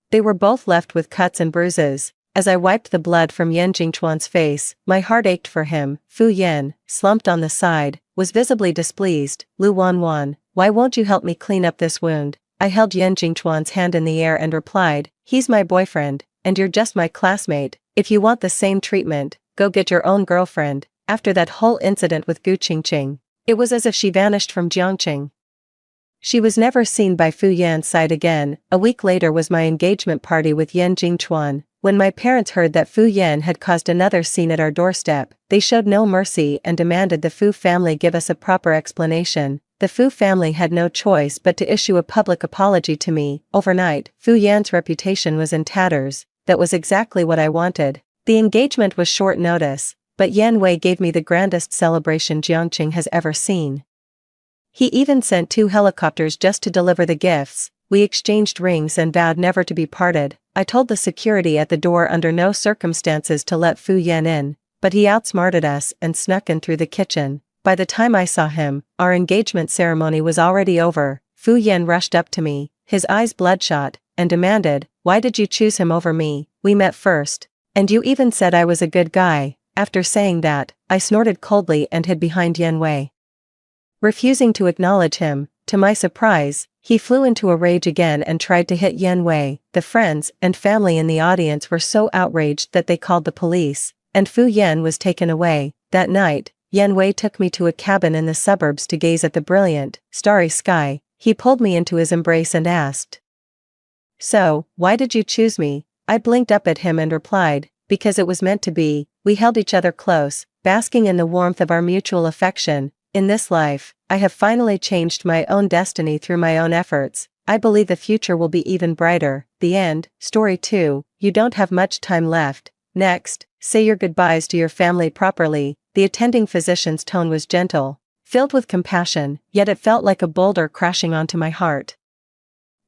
They were both left with cuts and bruises. As I wiped the blood from Yan Jingchuan's face, my heart ached for him. Fu Yan, slumped on the side, was visibly displeased. "Lu Wanwan, why won't you help me clean up this wound?" I held Yan Jingchuan's hand in the air and replied, "He's my boyfriend, and you're just my classmate. If you want the same treatment, go get your own girlfriend." After that whole incident with Gu Qingqing, it was as if she vanished from Jiangqing. She was never seen by Fu Yan's side again. A week later was my engagement party with Yan Jingchuan. When my parents heard that Fu Yan had caused another scene at our doorstep, they showed no mercy and demanded the Fu family give us a proper explanation. The Fu family had no choice but to issue a public apology to me. Overnight, Fu Yan's reputation was in tatters. That was exactly what I wanted. The engagement was short notice, but Yan Wei gave me the grandest celebration Jiangqing has ever seen. He even sent 2 helicopters just to deliver the gifts. We exchanged rings and vowed never to be parted. I told the security at the door under no circumstances to let Fu Yan in, but he outsmarted us and snuck in through the kitchen. By the time I saw him, our engagement ceremony was already over. Fu Yan rushed up to me, his eyes bloodshot, and demanded, "Why did you choose him over me? We met first, and you even said I was a good guy." After saying that, I snorted coldly and hid behind Yan Wei, refusing to acknowledge him. To my surprise, he flew into a rage again and tried to hit Yan Wei. The friends and family in the audience were so outraged that they called the police, and Fu Yan was taken away. That night, Yan Wei took me to a cabin in the suburbs to gaze at the brilliant, starry sky. He pulled me into his embrace and asked, "So, why did you choose me?" I blinked up at him and replied, "Because it was meant to be." We held each other close, basking in the warmth of our mutual affection. In this life, I have finally changed my own destiny through my own efforts. I believe the future will be even brighter. The end. Story 2. You don't have much time left. Next, say your goodbyes to your family properly. The attending physician's tone was gentle, filled with compassion, yet it felt like a boulder crashing onto my heart.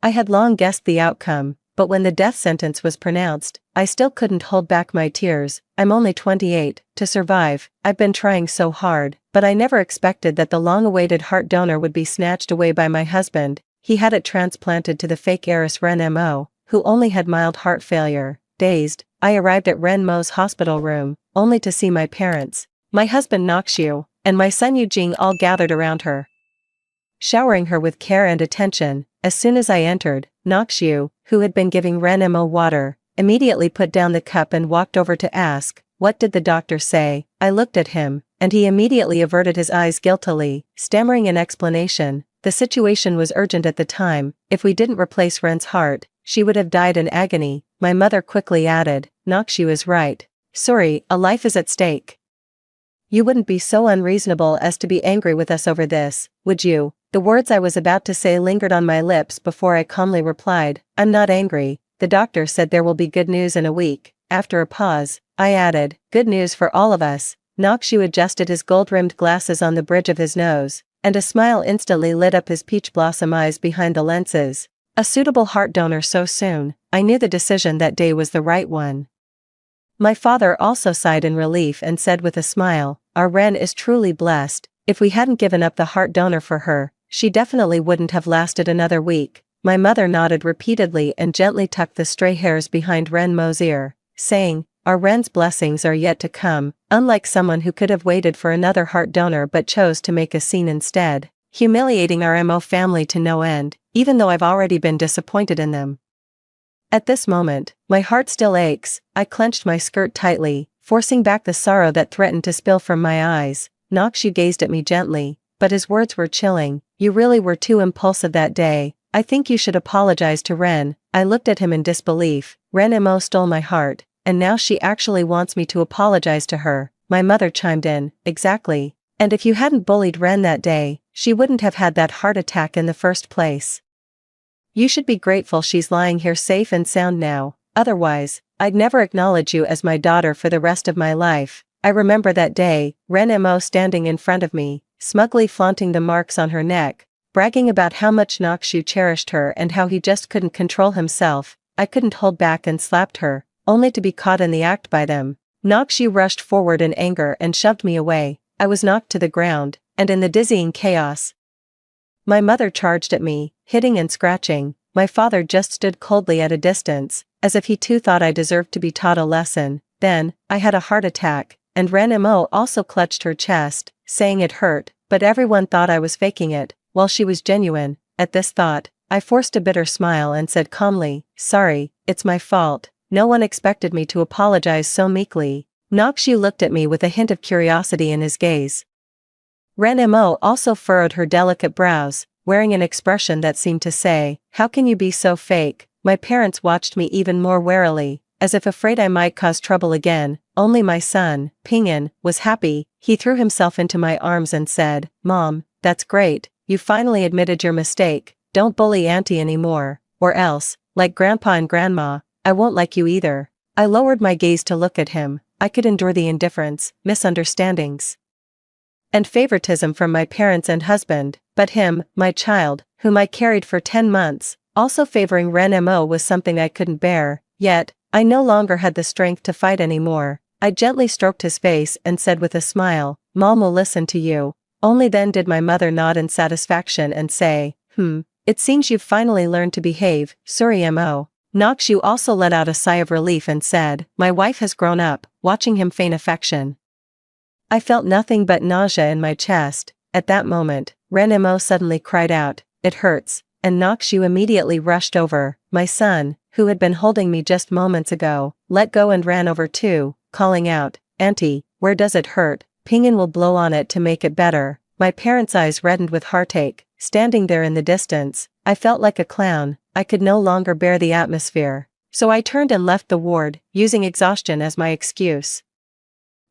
I had long guessed the outcome, but when the death sentence was pronounced, I still couldn't hold back my tears. I'm only 28, to survive. I've been trying so hard, but I never expected that the long-awaited heart donor would be snatched away by my husband. He had it transplanted to the fake heiress Ren Mo, who only had mild heart failure. Dazed, I arrived at Ren Mo's hospital room, only to see my parents, my husband Noxiu, and my son Eugene all gathered around her, showering her with care and attention. As soon as I entered, Noxiu, who had been giving Ren Mo water, immediately put down the cup and walked over to ask, "What did the doctor say?" I looked at him, and he immediately averted his eyes guiltily, stammering an explanation. The situation was urgent at the time. If we didn't replace Ren's heart, she would have died in agony. My mother quickly added, "Noxiu is right. Sorry, a life is at stake. You wouldn't be so unreasonable as to be angry with us over this, would you?" The words I was about to say lingered on my lips before I calmly replied, "I'm not angry. The doctor said there will be good news in a week." After a pause, I added, "Good news for all of us." Noxiu adjusted his gold-rimmed glasses on the bridge of his nose, and a smile instantly lit up his peach blossom eyes behind the lenses. A suitable heart donor so soon. I knew the decision that day was the right one. My father also sighed in relief and said with a smile, "Our Ren is truly blessed. If we hadn't given up the heart donor for her, she definitely wouldn't have lasted another week." My mother nodded repeatedly and gently tucked the stray hairs behind Ren Mo's ear, saying, "Our Ren's blessings are yet to come," unlike someone who could have waited for another heart donor but chose to make a scene instead, humiliating our Mo family to no end, even though I've already been disappointed in them. At this moment, my heart still aches. I clenched my skirt tightly, forcing back the sorrow that threatened to spill from my eyes. Noxiu gazed at me gently, but his words were chilling. "You really were too impulsive that day. I think you should apologize to Ren." I looked at him in disbelief. Ren Mo stole my heart, and now she actually wants me to apologize to her. My mother chimed in, "Exactly. And if you hadn't bullied Ren that day, she wouldn't have had that heart attack in the first place. You should be grateful she's lying here safe and sound now. Otherwise, I'd never acknowledge you as my daughter for the rest of my life." I remember that day, Ren Mo standing in front of me, smugly flaunting the marks on her neck, bragging about how much Noxiu cherished her and how he just couldn't control himself. I couldn't hold back and slapped her, only to be caught in the act by them. Noxiu rushed forward in anger and shoved me away. I was knocked to the ground, and in the dizzying chaos, my mother charged at me, hitting and scratching. My father just stood coldly at a distance, as if he too thought I deserved to be taught a lesson. Then, I had a heart attack, and Ren Mo also clutched her chest, saying it hurt, but everyone thought I was faking it, while she was genuine. At this thought, I forced a bitter smile and said calmly, "Sorry, it's my fault." No one expected me to apologize so meekly. Noxiu looked at me with a hint of curiosity in his gaze. Ren Mo also furrowed her delicate brows, wearing an expression that seemed to say, "How can you be so fake?" My parents watched me even more warily, as if afraid I might cause trouble again. Only my son, Ping'an, was happy. He threw himself into my arms and said, "Mom, that's great, you finally admitted your mistake. Don't bully Auntie anymore, or else, like Grandpa and Grandma, I won't like you either." I lowered my gaze to look at him. I could endure the indifference, misunderstandings, and favoritism from my parents and husband, but him, my child, whom I carried for 10 months, also favoring Ren Mo was something I couldn't bear. Yet, I no longer had the strength to fight anymore. I gently stroked his face and said with a smile, "Mom will listen to you." Only then did my mother nod in satisfaction and say, It seems you've finally learned to behave, Suri Mo." Noxiu also let out a sigh of relief and said, "My wife has grown up." Watching him feign affection, I felt nothing but nausea in my chest. At that moment, Ren Mo suddenly cried out, "It hurts," and Noxiu immediately rushed over. My son, who had been holding me just moments ago, let go and ran over too, calling out, "Auntie, where does it hurt? Ping'an will blow on it to make it better." My parents' eyes reddened with heartache. Standing there in the distance, I felt like a clown. I could no longer bear the atmosphere. So I turned and left the ward, using exhaustion as my excuse.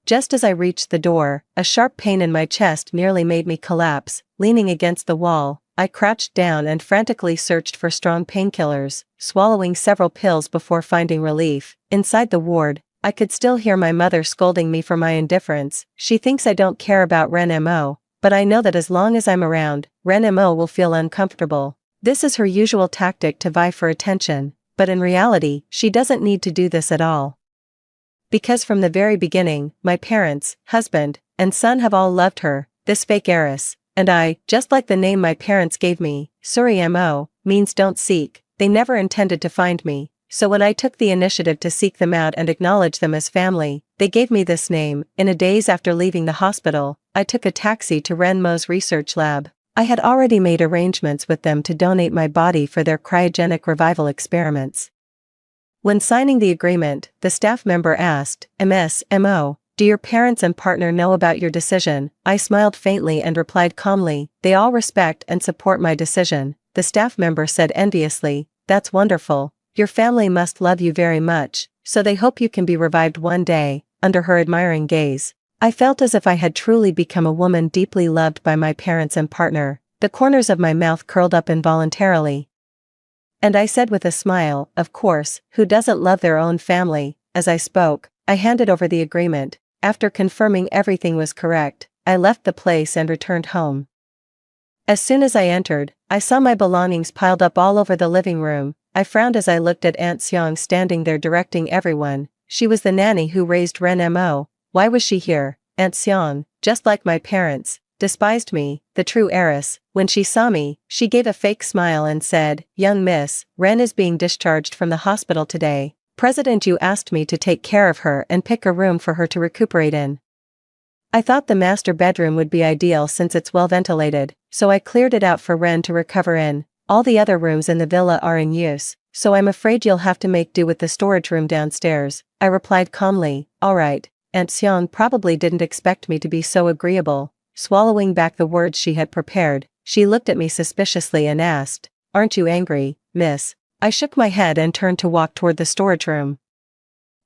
Just as I reached the door, a sharp pain in my chest nearly made me collapse. Leaning against the wall, I crouched down and frantically searched for strong painkillers, swallowing several pills before finding relief. Inside the ward, I could still hear my mother scolding me for my indifference. She thinks I don't care about Ren Mo, but I know that as long as I'm around, Ren Mo will feel uncomfortable. This is her usual tactic to vie for attention, but in reality, she doesn't need to do this at all. Because from the very beginning, my parents, husband, and son have all loved her, this fake heiress, and I, just like the name my parents gave me, Suri Mo, means don't seek. They never intended to find me, so when I took the initiative to seek them out and acknowledge them as family, they gave me this name. In a days after leaving the hospital, I took a taxi to Ren Mo's research lab. I had already made arrangements with them to donate my body for their cryogenic revival experiments. When signing the agreement, the staff member asked, Mo, do your parents and partner know about your decision? I smiled faintly and replied calmly, they all respect and support my decision. The staff member said enviously, that's wonderful, your family must love you very much, so they hope you can be revived one day. Under her admiring gaze, I felt as if I had truly become a woman deeply loved by my parents and partner. The corners of my mouth curled up involuntarily. And I said with a smile, of course, who doesn't love their own family? As I spoke, I handed over the agreement. After confirming everything was correct, I left the place and returned home. As soon as I entered, I saw my belongings piled up all over the living room. I frowned as I looked at Aunt Xiong standing there directing everyone. She was the nanny who raised Ren Mo. Why was she here? Aunt Xiong, just like my parents, despised me, the true heiress. When she saw me, she gave a fake smile and said, young miss, Ren is being discharged from the hospital today. President Yu asked me to take care of her and pick a room for her to recuperate in. I thought the master bedroom would be ideal since it's well ventilated, so I cleared it out for Ren to recover in. All the other rooms in the villa are in use, so I'm afraid you'll have to make do with the storage room downstairs. I replied calmly, all right. Aunt Xiong probably didn't expect me to be so agreeable. Swallowing back the words she had prepared, she looked at me suspiciously and asked, aren't you angry, miss? I shook my head and turned to walk toward the storage room.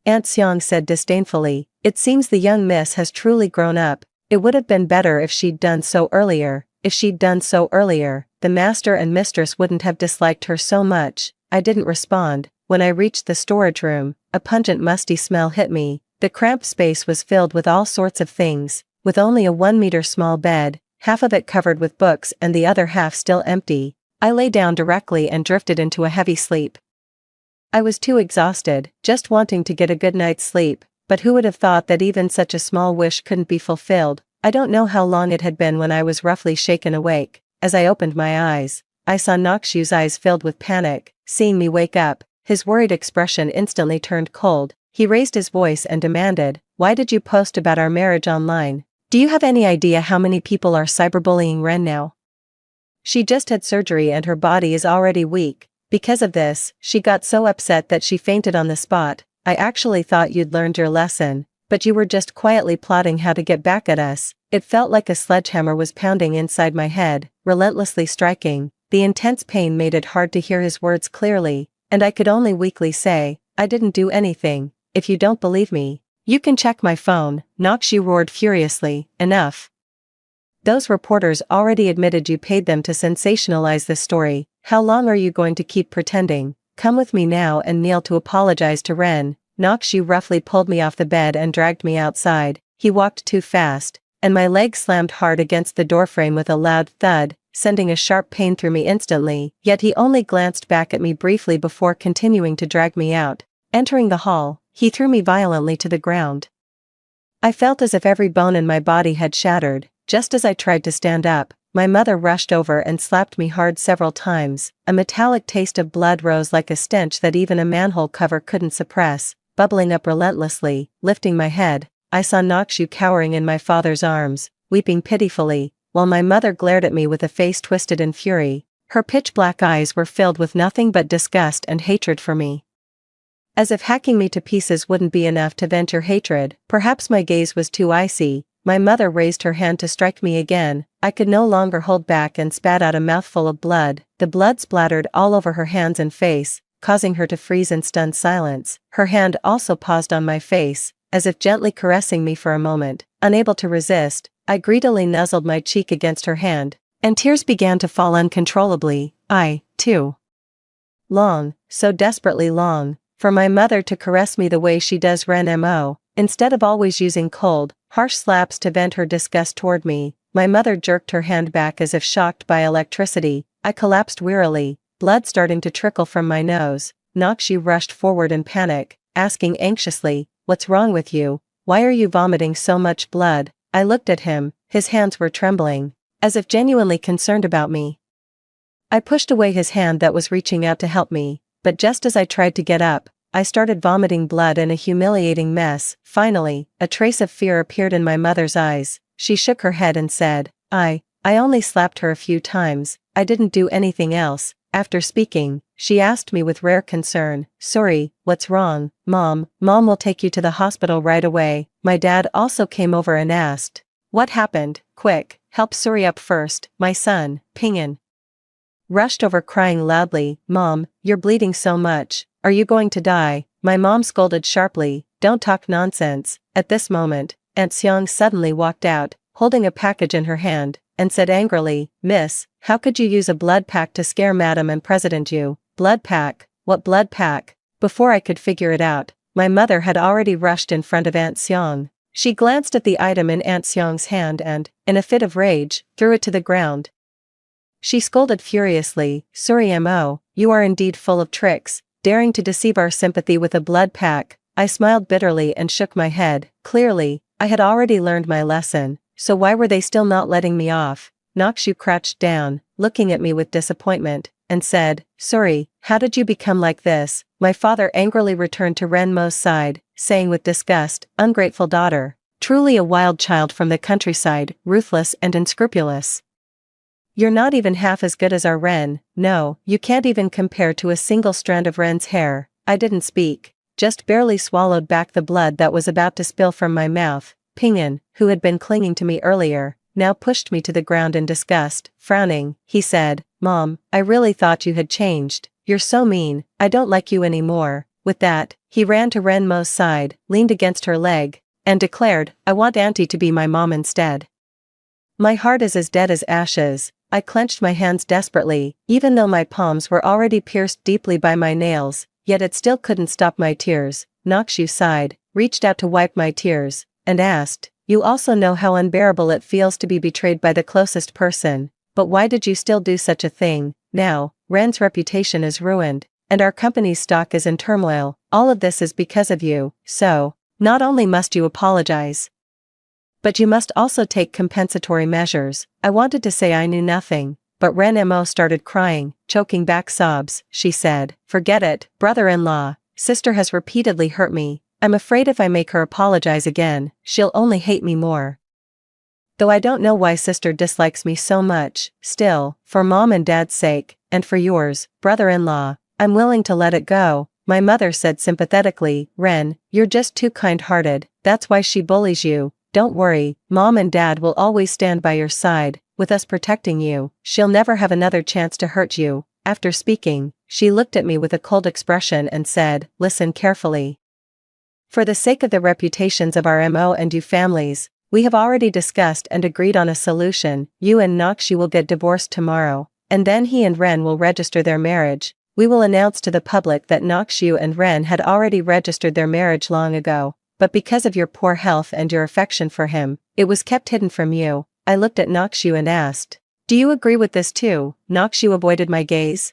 Aunt Xiong said disdainfully, it seems the young miss has truly grown up. It would have been better if she'd done so earlier. If she'd done so earlier, the master and mistress wouldn't have disliked her so much. I didn't respond. When I reached the storage room, a pungent musty smell hit me. The cramped space was filled with all sorts of things, with only a 1-meter small bed, half of it covered with books and the other half still empty. I lay down directly and drifted into a heavy sleep. I was too exhausted, just wanting to get a good night's sleep, but who would have thought that even such a small wish couldn't be fulfilled? I don't know how long it had been when I was roughly shaken awake. As I opened my eyes, I saw Nokshu's eyes filled with panic. Seeing me wake up, his worried expression instantly turned cold. He raised his voice and demanded, why did you post about our marriage online? Do you have any idea how many people are cyberbullying Ren now? She just had surgery and her body is already weak. Because of this, she got so upset that she fainted on the spot. I actually thought you'd learned your lesson, but you were just quietly plotting how to get back at us. It felt like a sledgehammer was pounding inside my head, relentlessly striking. The intense pain made it hard to hear his words clearly, and I could only weakly say, I didn't do anything. If you don't believe me, you can check my phone. Nokshu roared furiously, enough. Those reporters already admitted you paid them to sensationalize this story. How long are you going to keep pretending? Come with me now and kneel to apologize to Ren. Nokshu roughly pulled me off the bed and dragged me outside. He walked too fast, and my leg slammed hard against the doorframe with a loud thud, sending a sharp pain through me instantly. Yet he only glanced back at me briefly before continuing to drag me out. Entering the hall, he threw me violently to the ground. I felt as if every bone in my body had shattered. Just as I tried to stand up, my mother rushed over and slapped me hard several times. A metallic taste of blood rose like a stench that even a manhole cover couldn't suppress, bubbling up relentlessly. Lifting my head, I saw Nokshu cowering in my father's arms, weeping pitifully, while my mother glared at me with a face twisted in fury. Her pitch-black eyes were filled with nothing but disgust and hatred for me. As if hacking me to pieces wouldn't be enough to vent your hatred, perhaps my gaze was too icy. My mother raised her hand to strike me again. I could no longer hold back and spat out a mouthful of blood. The blood splattered all over her hands and face, causing her to freeze in stunned silence. Her hand also paused on my face, as if gently caressing me for a moment. Unable to resist, I greedily nuzzled my cheek against her hand, and tears began to fall uncontrollably. I, too, long, so desperately long, for my mother to caress me the way she does Ren instead of always using cold, harsh slaps to vent her disgust toward me. My mother jerked her hand back as if shocked by electricity. I collapsed wearily, blood starting to trickle from my nose. Nakshu rushed forward in panic, asking anxiously, "What's wrong with you? Why are you vomiting so much blood?" I looked at him, his hands were trembling, as if genuinely concerned about me. I pushed away his hand that was reaching out to help me, but just as I tried to get up, I started vomiting blood in a humiliating mess. Finally, a trace of fear appeared in my mother's eyes. She shook her head and said, I only slapped her a few times, I didn't do anything else." After speaking, she asked me with rare concern, "Sorry, what's wrong, Mom?" "Mom will take you to the hospital right away." My dad also came over and asked, "What happened? Quick, help Suri up first." My son, Pingan, rushed over crying loudly, "Mom, you're bleeding so much, are you going to die?" My mom scolded sharply, "Don't talk nonsense." At this moment, Aunt Seong suddenly walked out, holding a package in her hand, and said angrily, "Miss, how could you use a blood pack to scare Madam and President you?" "Blood pack? What blood pack?" Before I could figure it out, my mother had already rushed in front of Aunt Seong. She glanced at the item in Aunt Seong's hand and, in a fit of rage, threw it to the ground. She scolded furiously, "Suri Mo, you are indeed full of tricks, daring to deceive our sympathy with a blood pack." I smiled bitterly and shook my head. Clearly, I had already learned my lesson, so why were they still not letting me off? Nakshu crouched down, looking at me with disappointment, and said, "Suri, how did you become like this?" My father angrily returned to Renmo's side, saying with disgust, "Ungrateful daughter, truly a wild child from the countryside, ruthless and unscrupulous. You're not even half as good as our Ren. No, you can't even compare to a single strand of Ren's hair." I didn't speak, just barely swallowed back the blood that was about to spill from my mouth. Pingan, who had been clinging to me earlier, now pushed me to the ground in disgust. Frowning, he said, "Mom, I really thought you had changed. You're so mean, I don't like you anymore." With that, he ran to Renmo's side, leaned against her leg, and declared, "I want Auntie to be my mom instead." My heart is as dead as ashes. I clenched my hands desperately, even though my palms were already pierced deeply by my nails, yet it still couldn't stop my tears. Nakshu sighed, reached out to wipe my tears, and asked, "You also know how unbearable it feels to be betrayed by the closest person, but why did you still do such a thing? Now, Ren's reputation is ruined, and our company's stock is in turmoil. All of this is because of you, so, not only must you apologize, but you must also take compensatory measures." I wanted to say I knew nothing, but Ren Mo started crying, choking back sobs. She said, "Forget it, brother-in-law, sister has repeatedly hurt me. I'm afraid if I make her apologize again, she'll only hate me more. Though I don't know why sister dislikes me so much, still, for mom and dad's sake, and for yours, brother-in-law, I'm willing to let it go." My mother said sympathetically, "Ren, you're just too kind-hearted, that's why she bullies you. Don't worry, mom and dad will always stand by your side, with us protecting you. She'll never have another chance to hurt you." After speaking, she looked at me with a cold expression and said, "Listen carefully. For the sake of the reputations of our Mo and you families, we have already discussed and agreed on a solution. You and Nakshu will get divorced tomorrow, and then he and Ren will register their marriage. We will announce to the public that Nakshu and Ren had already registered their marriage long ago, but because of your poor health and your affection for him, it was kept hidden from you." I looked at Nakshu and asked, "Do you agree with this too?" Nakshu avoided my gaze,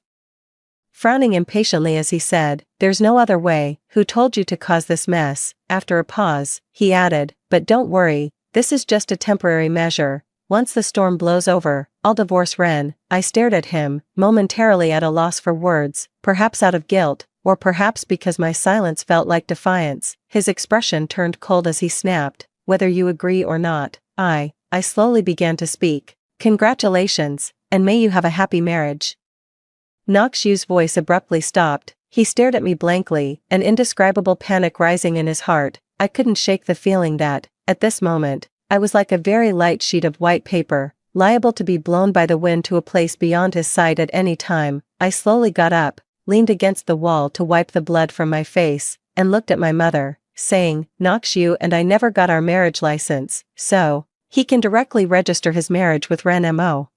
frowning impatiently as he said, "There's no other way. Who told you to cause this mess?" After a pause, he added, "But don't worry, this is just a temporary measure. Once the storm blows over, I'll divorce Ren." I stared at him, momentarily at a loss for words, perhaps out of guilt, or perhaps because my silence felt like defiance. His expression turned cold as he snapped, "Whether you agree or not, I slowly began to speak. "Congratulations, and may you have a happy marriage." Nakshu's voice abruptly stopped. He stared at me blankly, an indescribable panic rising in his heart. I couldn't shake the feeling that, at this moment, I was like a very light sheet of white paper, liable to be blown by the wind to a place beyond his sight at any time. I slowly got up, leaned against the wall to wipe the blood from my face, and looked at my mother. saying, Noxu and I never got our marriage license, so he can directly register his marriage with Ren-mo.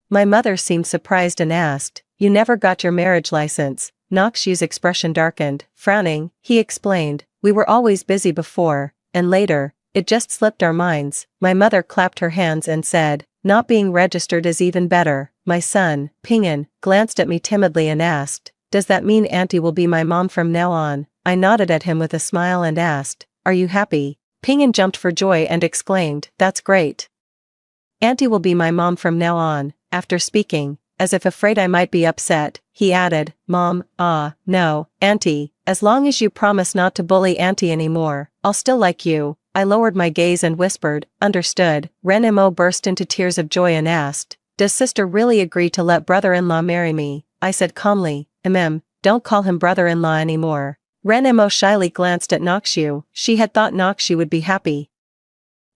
My mother seemed surprised and asked, you never got your marriage license? Noxu's expression darkened. Frowning, he explained, we were always busy before, and later, it just slipped our minds. My mother clapped her hands and said, not being registered is even better. My son, Pingan, glanced at me timidly and asked, does that mean Auntie will be my mom from now on? I nodded at him with a smile and asked, are you happy? Pingan jumped for joy and exclaimed, that's great. Auntie will be my mom from now on. After speaking, as if afraid I might be upset, he added, Mom, no, Auntie, as long as you promise not to bully Auntie anymore, I'll still like you. I lowered my gaze and whispered, understood. Ren-mo burst into tears of joy and asked, does sister really agree to let brother-in-law marry me? I said calmly, don't call him brother-in-law anymore. Ren-mo shyly glanced at Noxu. She had thought Noxu would be happy,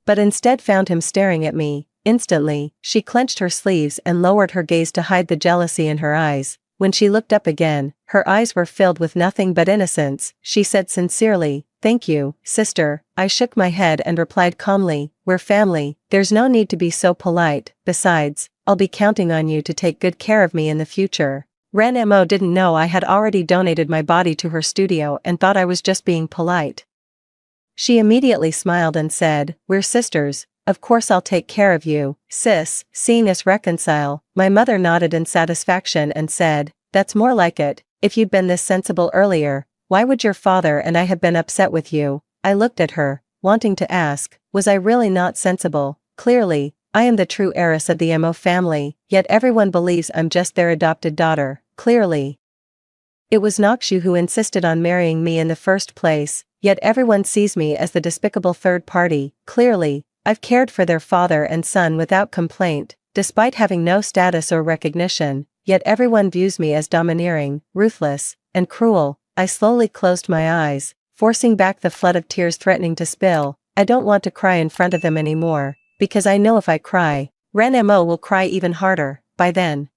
but instead found him staring at me. Instantly, she clenched her sleeves and lowered her gaze to hide the jealousy in her eyes. When she looked up again, her eyes were filled with nothing but innocence. She said sincerely, thank you, sister. I shook my head and replied calmly, we're family, there's no need to be so polite. Besides, I'll be counting on you to take good care of me in the future. Ren-mo didn't know I had already donated my body to her studio and thought I was just being polite. She immediately smiled and said, we're sisters. Of course I'll take care of you, sis. Seeing us reconcile, my mother nodded in satisfaction and said, that's more like it. If you'd been this sensible earlier, why would your father and I have been upset with you? I looked at her, wanting to ask, was I really not sensible? Clearly, I am the true heiress of the Mo family, yet everyone believes I'm just their adopted daughter. Clearly, it was Noxu who insisted on marrying me in the first place, yet everyone sees me as the despicable third party. Clearly, I've cared for their father and son without complaint, despite having no status or recognition, yet everyone views me as domineering, ruthless, and cruel. I slowly closed my eyes, forcing back the flood of tears threatening to spill. I don't want to cry in front of them anymore, because I know if I cry, Ren-mo will cry even harder. By then,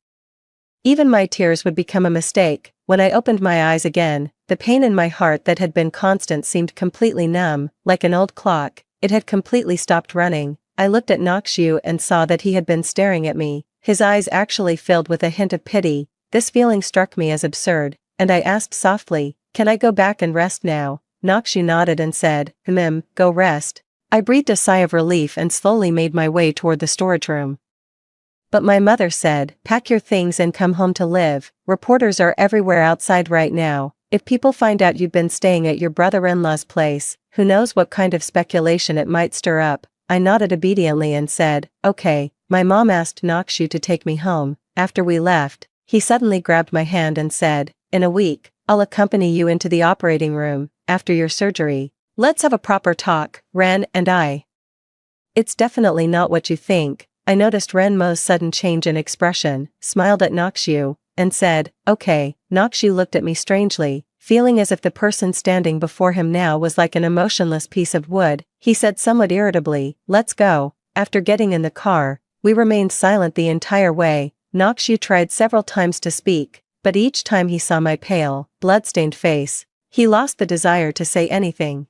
even my tears would become a mistake. When I opened my eyes again, the pain in my heart that had been constant seemed completely numb, like an old clock. It had completely stopped running. I looked at Noxu and saw that he had been staring at me, his eyes actually filled with a hint of pity. This feeling struck me as absurd, and I asked softly, can I go back and rest now? Noxu nodded and said, go rest. I breathed a sigh of relief and slowly made my way toward the storage room. But my mother said, pack your things and come home to live. Reporters are everywhere outside right now. If people find out you've been staying at your brother-in-law's place, who knows what kind of speculation it might stir up. I nodded obediently and said, okay. My mom asked Noxu to take me home. After we left, he suddenly grabbed my hand and said, in a week, I'll accompany you into the operating room, after your surgery. Let's have a proper talk, Ren and I. It's definitely not what you think. I noticed Ren-mo's sudden change in expression, smiled at Noxu, and said, okay. Noxu looked at me strangely, feeling as if the person standing before him now was like an emotionless piece of wood. He said somewhat irritably, let's go. After getting in the car, we remained silent the entire way. Noxu tried several times to speak, but each time he saw my pale, blood-stained face, he lost the desire to say anything.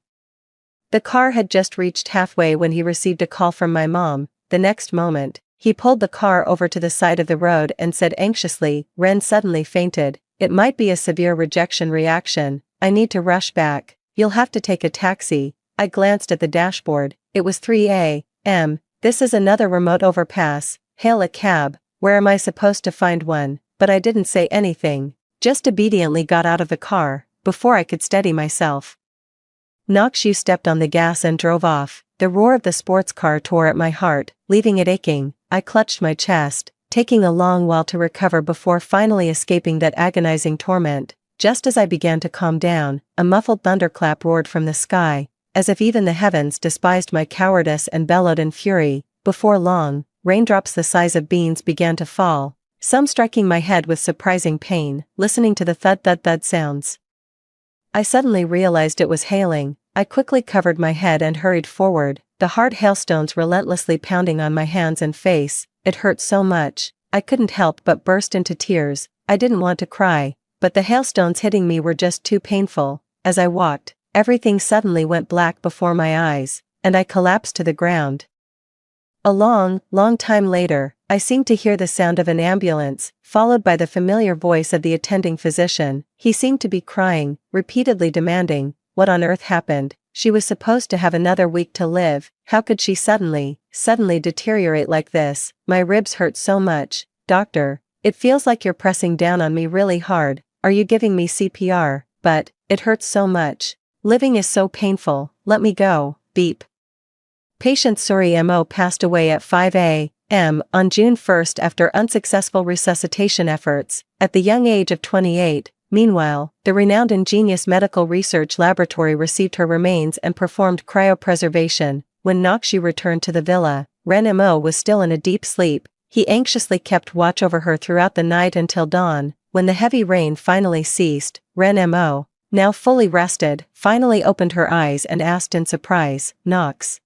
The car had just reached halfway when he received a call from my mom. The next moment, he pulled the car over to the side of the road and said anxiously, Ren suddenly fainted. It might be a severe rejection reaction. I need to rush back. You'll have to take a taxi. I glanced at the dashboard. It was 3 a.m. This is another remote overpass. Hail a cab. Where am I supposed to find one? But I didn't say anything. Just obediently got out of the car, before I could steady myself. Noxu stepped on the gas and drove off. The roar of the sports car tore at my heart, leaving it aching. I clutched my chest, taking a long while to recover before finally escaping that agonizing torment. Just as I began to calm down, a muffled thunderclap roared from the sky, as if even the heavens despised my cowardice and bellowed in fury. Before long, raindrops the size of beans began to fall, some striking my head with surprising pain. Listening to the thud-thud-thud sounds, I suddenly realized it was hailing. I quickly covered my head and hurried forward, the hard hailstones relentlessly pounding on my hands and face. It hurt so much, I couldn't help but burst into tears. I didn't want to cry, but the hailstones hitting me were just too painful. As I walked, everything suddenly went black before my eyes, and I collapsed to the ground. A long, long time later, I seemed to hear the sound of an ambulance, followed by the familiar voice of the attending physician. He seemed to be crying, repeatedly demanding, what on earth happened? She was supposed to have another week to live. How could she suddenly deteriorate like this? My ribs hurt so much. Doctor, it feels like you're pressing down on me really hard. Are you giving me CPR? But, it hurts so much. Living is so painful. Let me go. Beep. Patient Suri Mo passed away at 5 a.m. on June 1 after unsuccessful resuscitation efforts, at the young age of 28. Meanwhile, the renowned Ingenious Medical Research Laboratory received her remains and performed cryopreservation. When Nakshi returned to the villa, Ren Mo was still in a deep sleep. He anxiously kept watch over her throughout the night until dawn. When the heavy rain finally ceased, Ren Mo, now fully rested, finally opened her eyes and asked in surprise, "Nox,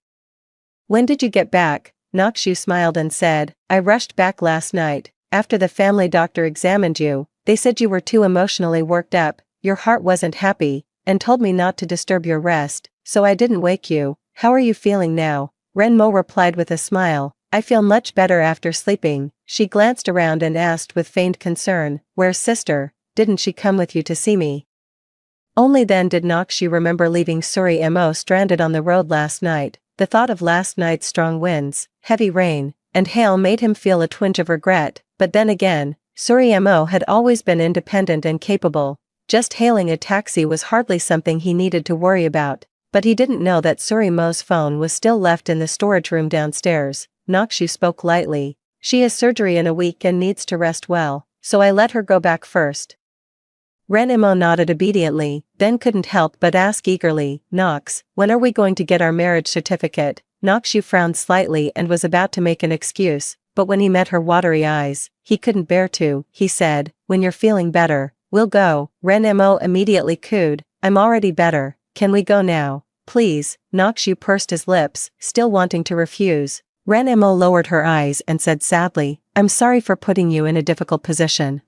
when did you get back?" Nakshu smiled and said, "I rushed back last night. After the family doctor examined you, they said you were too emotionally worked up, your heart wasn't happy, and told me not to disturb your rest, so I didn't wake you. How are you feeling now?" Ren Mo replied with a smile, "I feel much better after sleeping." She glanced around and asked with feigned concern, "Where's sister? Didn't she come with you to see me?" Only then did Nakshu remember leaving Suri Mo stranded on the road last night. The thought of last night's strong winds, heavy rain, and hail made him feel a twinge of regret, but then again, Suri Mo had always been independent and capable. Just hailing a taxi was hardly something he needed to worry about, but he didn't know that Suri Mo's phone was still left in the storage room downstairs. Nakshu spoke lightly. "She has surgery in a week and needs to rest well, so I let her go back first." Ren Mo nodded obediently, then couldn't help but ask eagerly, "Nox, when are we going to get our marriage certificate?" Nakshu frowned slightly and was about to make an excuse, but when he met her watery eyes, he couldn't bear to. He said, "When you're feeling better, we'll go." Ren Mo immediately cooed, "I'm already better. Can we go now? Please?" Nakshu pursed his lips, still wanting to refuse. Ren Mo lowered her eyes and said sadly, "I'm sorry for putting you in a difficult position.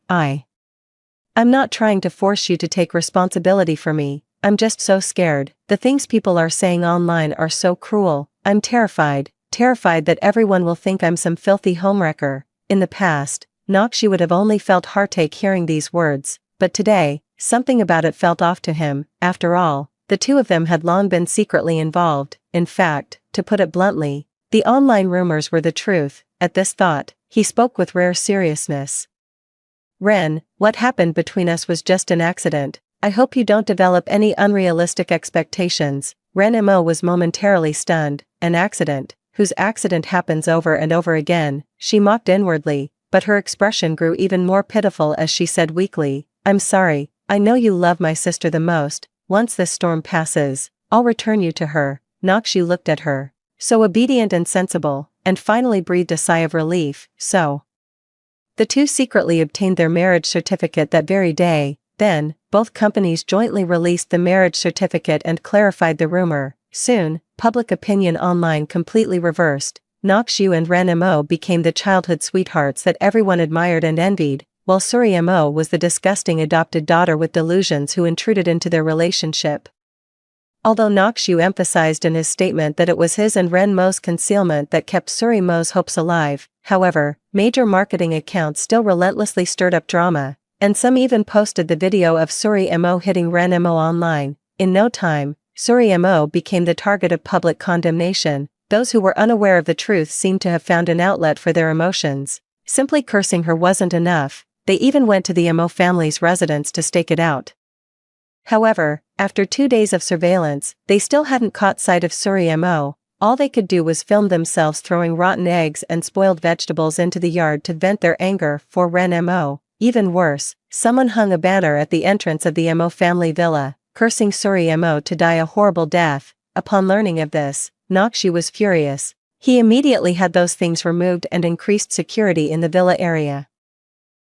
I'm not trying to force you to take responsibility for me, I'm just so scared. The things people are saying online are so cruel. I'm terrified that everyone will think I'm some filthy homewrecker." In the past, Nakshu would have only felt heartache hearing these words, but today, something about it felt off to him. After all, the two of them had long been secretly involved. In fact, to put it bluntly, the online rumors were the truth. At this thought, he spoke with rare seriousness. "Ren, what happened between us was just an accident. I hope you don't develop any unrealistic expectations." Ren Mo was momentarily stunned. "An accident? Whose accident happens over and over again?" She mocked inwardly, but her expression grew even more pitiful as she said weakly, "I'm sorry, I know you love my sister the most. Once this storm passes, I'll return you to her." Nakshu looked at her, so obedient and sensible, and finally breathed a sigh of relief. So the two secretly obtained their marriage certificate that very day. Then, both companies jointly released the marriage certificate and clarified the rumor. Soon, public opinion online completely reversed. Nakshu and Ren Mo became the childhood sweethearts that everyone admired and envied, while Suri Mo was the disgusting adopted daughter with delusions who intruded into their relationship. Although Nakshu emphasized in his statement that it was his and Ren Mo's concealment that kept Suri Mo's hopes alive, however, major marketing accounts still relentlessly stirred up drama, and some even posted the video of Suri Mo hitting Ren Mo online. In no time, Suri Mo became the target of public condemnation. Those who were unaware of the truth seemed to have found an outlet for their emotions. Simply cursing her wasn't enough, they even went to the Mo family's residence to stake it out. However, after 2 days of surveillance, they still hadn't caught sight of Suri Mo. All they could do was film themselves throwing rotten eggs and spoiled vegetables into the yard to vent their anger for Ren Mo. Even worse, someone hung a banner at the entrance of the Mo family villa, cursing Suri Mo to die a horrible death. Upon learning of this, Nakshu was furious. He immediately had those things removed and increased security in the villa area,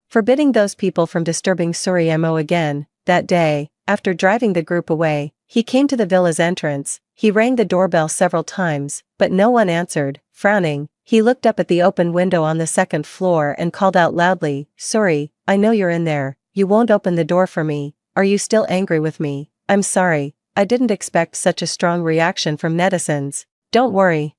forbidding those people from disturbing Suri Mo again. That day, after driving the group away, he came to the villa's entrance. He rang the doorbell several times, but no one answered. Frowning, he looked up at the open window on the second floor and called out loudly, "Suri, I know you're in there. You won't open the door for me. Are you still angry with me?" "I'm sorry, I didn't expect such a strong reaction from netizens. Don't worry.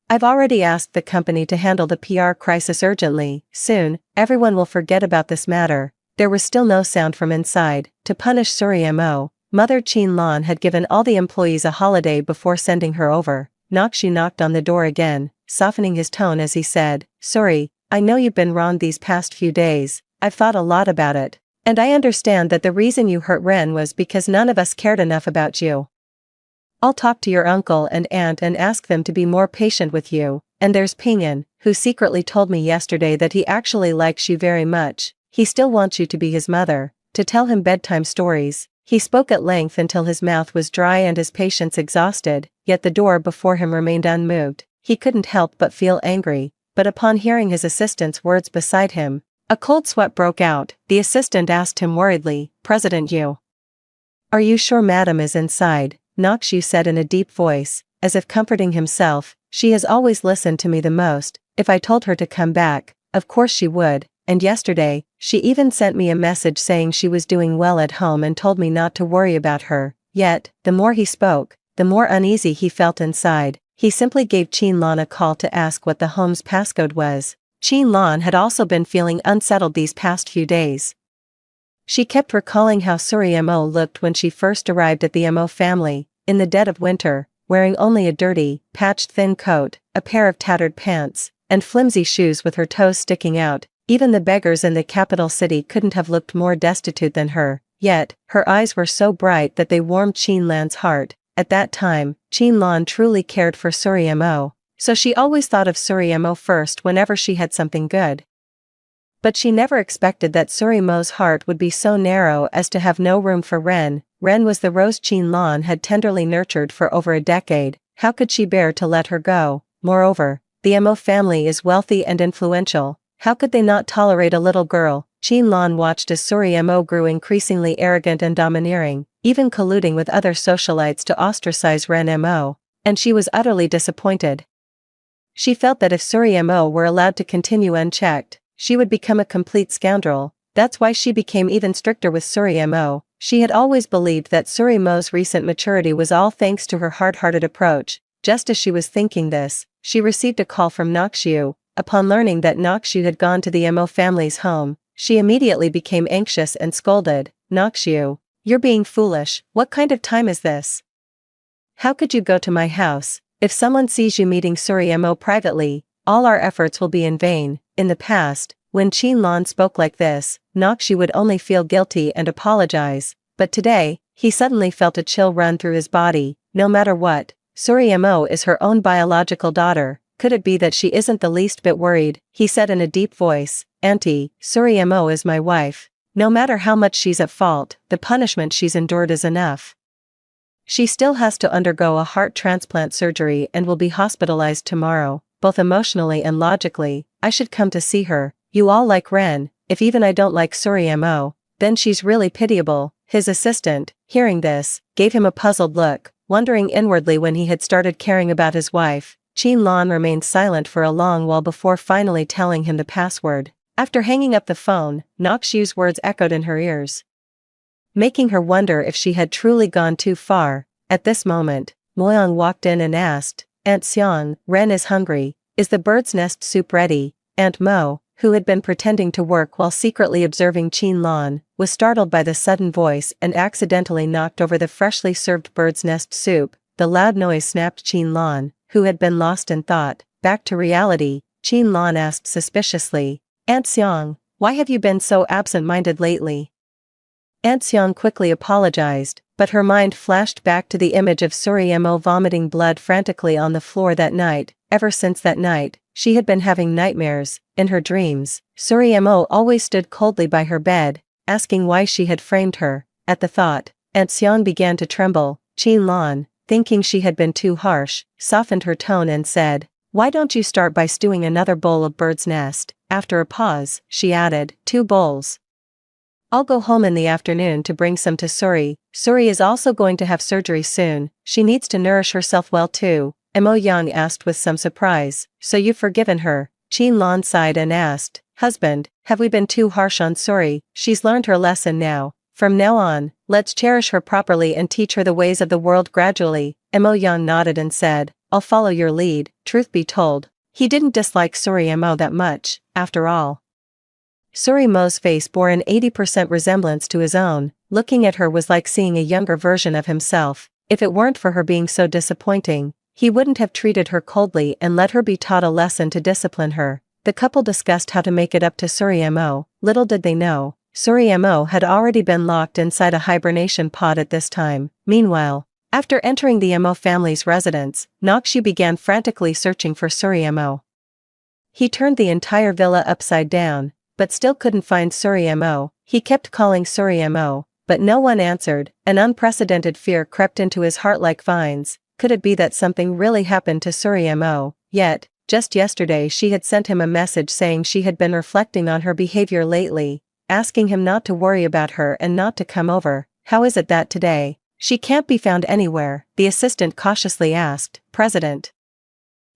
I've already asked the company to handle the PR crisis urgently. Soon, everyone will forget about this matter. There was still no sound from inside. To punish Suri Mo, Mother Chin Lan had given all the employees a holiday before sending her over. Nakshu knocked on the door again, softening his tone as he said, "Suri, I know you've been wrong these past few days. I've thought a lot about it. And I understand that the reason you hurt Ren was because none of us cared enough about you. I'll talk to your uncle and aunt and ask them to be more patient with you. And there's Pingyan, who secretly told me yesterday that he actually likes you very much. He still wants you to be his mother, to tell him bedtime stories." He spoke at length until his mouth was dry and his patience exhausted, yet the door before him remained unmoved. He couldn't help but feel angry, but upon hearing his assistant's words beside him, a cold sweat broke out. The assistant asked him worriedly, "President Yu, are you sure Madam is inside?" Nakshu said in a deep voice, as if comforting himself, "She has always listened to me the most. If I told her to come back, of course she would, and yesterday, she even sent me a message saying she was doing well at home and told me not to worry about her." Yet, the more he spoke, the more uneasy he felt inside. He simply gave Chin Lan a call to ask what the home's passcode was. Chin Lan had also been feeling unsettled these past few days. She kept recalling how Suri Mo looked when she first arrived at the Mo family, in the dead of winter, wearing only a dirty, patched thin coat, a pair of tattered pants, and flimsy shoes with her toes sticking out. Even the beggars in the capital city couldn't have looked more destitute than her, yet, her eyes were so bright that they warmed Chin Lan's heart. At that time, Chin Lan truly cared for Suri Mo, so she always thought of Suri Mo first whenever she had something good. But she never expected that Suri Mo's heart would be so narrow as to have no room for Ren. Ren was the Rose Chin Lan had tenderly nurtured for over a decade. How could she bear to let her go? Moreover, the Mo family is wealthy and influential. How could they not tolerate a little girl? Chin Lan watched as Suri Mo grew increasingly arrogant and domineering, even colluding with other socialites to ostracize Ren Mo, and she was utterly disappointed. She felt that if Suri Mo were allowed to continue unchecked, she would become a complete scoundrel. That's why she became even stricter with Suri Mo. She had always believed that Suri Mo's recent maturity was all thanks to her hard-hearted approach. Just as she was thinking this, she received a call from Nakshu. Upon learning that Nakshu had gone to the Mo family's home, she immediately became anxious and scolded. "Nakshu, you're being foolish. What kind of time is this? How could you go to my house? If someone sees you meeting Suri Mo privately, all our efforts will be in vain." In the past, when Chin Lan spoke like this, Nakshu would only feel guilty and apologize, but today, he suddenly felt a chill run through his body. No matter what, Suri Mo is her own biological daughter. Could it be that she isn't the least bit worried? He said in a deep voice, "Auntie, Suri Mo is my wife. No matter how much she's at fault, the punishment she's endured is enough. She still has to undergo a heart transplant surgery and will be hospitalized tomorrow, both emotionally and logically. I should come to see her. You all like Ren. If even I don't like Suri Mo, then she's really pitiable." His assistant, hearing this, gave him a puzzled look, wondering inwardly when he had started caring about his wife. Chin Lan remained silent for a long while before finally telling him the password. After hanging up the phone, Nakshu's words echoed in her ears, making her wonder if she had truly gone too far. At this moment, Moyang walked in and asked, "Aunt Xiang, Ren is hungry. Is the bird's nest soup ready?" Aunt Mo, who had been pretending to work while secretly observing Chin Lan, was startled by the sudden voice and accidentally knocked over the freshly served bird's nest soup. The loud noise snapped Chin Lan, who had been lost in thought, back to reality. Chin Lan asked suspiciously, "Aunt Xiang, why have you been so absent-minded lately?" Aunt Xiang quickly apologized, but her mind flashed back to the image of Suri Mo vomiting blood frantically on the floor that night. Ever since that night, she had been having nightmares. In her dreams, Suri Mo always stood coldly by her bed, asking why she had framed her. At the thought, Aunt Xiang began to tremble. Chin Lan, thinking she had been too harsh, softened her tone and said, "Why don't you start by stewing another bowl of bird's nest?" After a pause, she added, "2 bowls. I'll go home in the afternoon to bring some to Suri. Suri is also going to have surgery soon. She needs to nourish herself well too." Mo Yang asked with some surprise, "So you've forgiven her?" Chin Lan sighed and asked, "Husband, have we been too harsh on Suri? She's learned her lesson now. From now on, let's cherish her properly and teach her the ways of the world gradually. Mo Yang nodded and said, I'll follow your lead. Truth be told, he didn't dislike Suri Mo that much, after all. Suri Mo's face bore an 80% resemblance to his own. Looking at her was like seeing a younger version of himself. If it weren't for her being so disappointing, he wouldn't have treated her coldly and let her be taught a lesson to discipline her. The couple discussed how to make it up to Suri Mo. Little did they know, Suri Mo had already been locked inside a hibernation pod at this time. Meanwhile, after entering the Mo family's residence, Nakshu began frantically searching for Suri Mo. He turned the entire villa upside down, but still couldn't find Suri Mo. He kept calling Suri Mo, but no one answered. An unprecedented fear crept into his heart like vines. Could it be that something really happened to Suri Mo? Yet, just yesterday she had sent him a message saying she had been reflecting on her behavior lately, asking him not to worry about her and not to come over. How is it that today she can't be found anywhere? The assistant cautiously asked. President,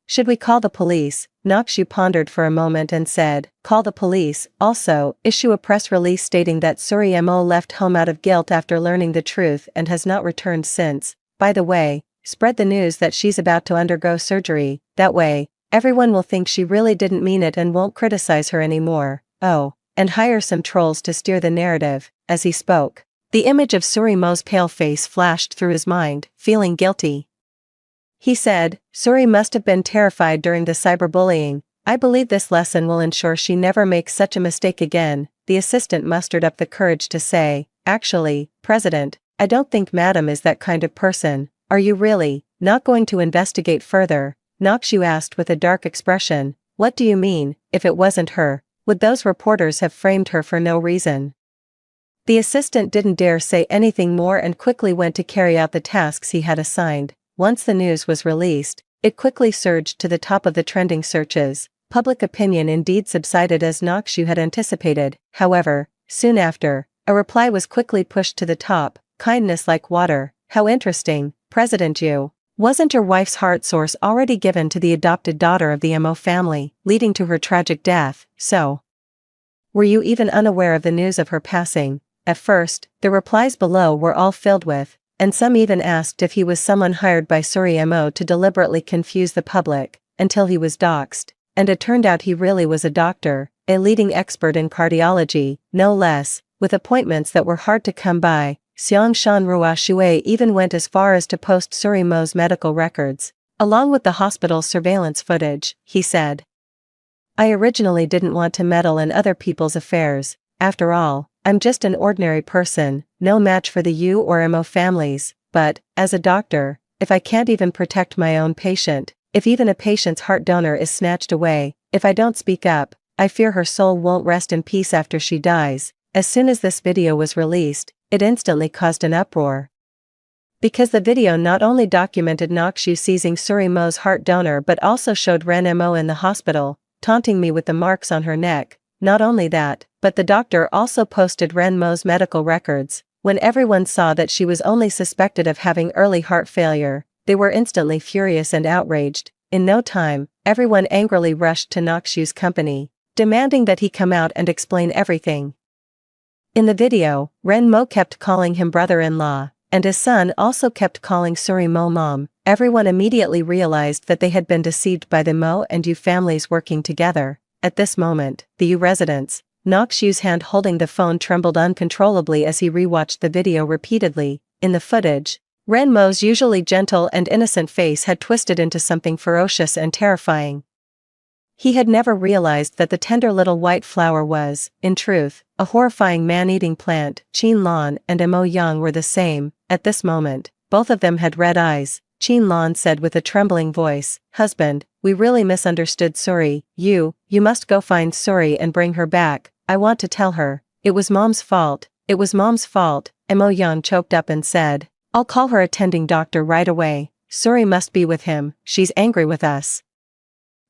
should we call the police? Nakshu pondered for a moment and said, call the police. Also, issue a press release stating that Suri Mo left home out of guilt after learning the truth and has not returned since. By the way, spread the news that she's about to undergo surgery. That way, everyone will think she really didn't mean it and won't criticize her anymore. Oh, and hire some trolls to steer the narrative. As he spoke, the image of Suri Mo's pale face flashed through his mind. Feeling guilty, he said, Suri must have been terrified during the cyberbullying. I believe this lesson will ensure she never makes such a mistake again. The assistant mustered up the courage to say, actually, President, I don't think Madam is that kind of person. Are you really not going to investigate further? Nakshu asked with a dark expression. What do you mean? If it wasn't her, would those reporters have framed her for no reason? The assistant didn't dare say anything more and quickly went to carry out the tasks he had assigned. Once the news was released, it quickly surged to the top of the trending searches. Public opinion indeed subsided as Nakshu had anticipated. However, soon after, a reply was quickly pushed to the top. Kindness like water. How interesting, President. Wasn't your wife's heart source already given to the adopted daughter of the Mo family, leading to her tragic death? So, were you even unaware of the news of her passing? At first, the replies below were all filled with, and some even asked if he was someone hired by Suri Mo to deliberately confuse the public, until he was doxxed, and it turned out he really was a doctor, a leading expert in cardiology, no less, with appointments that were hard to come by. Xiang Shanrua Shui even went as far as to post Suri Mo's medical records, along with the hospital's surveillance footage. He said, I originally didn't want to meddle in other people's affairs. After all, I'm just an ordinary person, no match for the U or Mo families, but, as a doctor, if I can't even protect my own patient, if even a patient's heart donor is snatched away, if I don't speak up, I fear her soul won't rest in peace after she dies. As soon as this video was released, it instantly caused an uproar. Because the video not only documented Nakshu seizing Suri Mo's heart donor but also showed Ren Mo in the hospital, taunting me with the marks on her neck. Not only that, but the doctor also posted Ren Mo's medical records. When everyone saw that she was only suspected of having early heart failure, they were instantly furious and outraged. In no time, everyone angrily rushed to Nakshu's company, demanding that he come out and explain everything. In the video, Ren Mo kept calling him brother-in-law, and his son also kept calling Suri Mo mom. Everyone immediately realized that they had been deceived by the Mo and Yu families working together. At this moment, the Yu residence, Nakshu's hand holding the phone trembled uncontrollably as he rewatched the video repeatedly. In the footage, Ren Mo's usually gentle and innocent face had twisted into something ferocious and terrifying. He had never realized that the tender little white flower was, in truth, a horrifying man-eating plant. Qin Lan and Mo Yang were the same. At this moment, both of them had red eyes. Qin Lan said with a trembling voice, Husband, we really misunderstood Suri. You must go find Suri and bring her back. I want to tell her. It was Mom's fault. It was Mom's fault. Mo Yang choked up and said, I'll call her attending doctor right away. Suri must be with him. She's angry with us.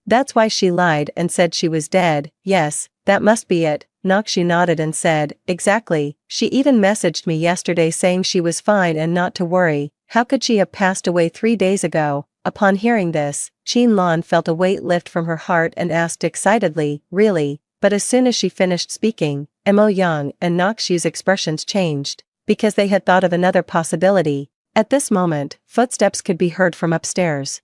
That's why she lied and said she was dead. Yes, that must be it. Nakshu nodded and said, Exactly. She even messaged me yesterday saying she was fine and not to worry. How could she have passed away 3 days ago? Upon hearing this, Qin Lan felt a weight lift from her heart and asked excitedly, Really? but as soon as she finished speaking, Mo Young and Noxu's expressions changed, because they had thought of another possibility. At this moment, footsteps could be heard from upstairs.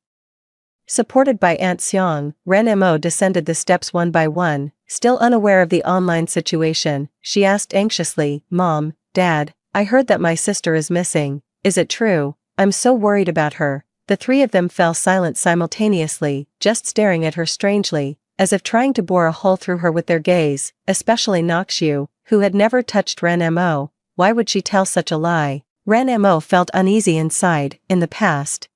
Supported by Aunt Seong, Ren Mo descended the steps one by one. Still unaware of the online situation, she asked anxiously, "Mom, Dad, I heard that my sister is missing. Is it true? I'm so worried about her." The three of them fell silent simultaneously, just staring at her strangely, as if trying to bore a hole through her with their gaze, especially Noxu, who had never touched Ren Mo. Why would she tell such a lie? Ren Mo felt uneasy inside. In the past,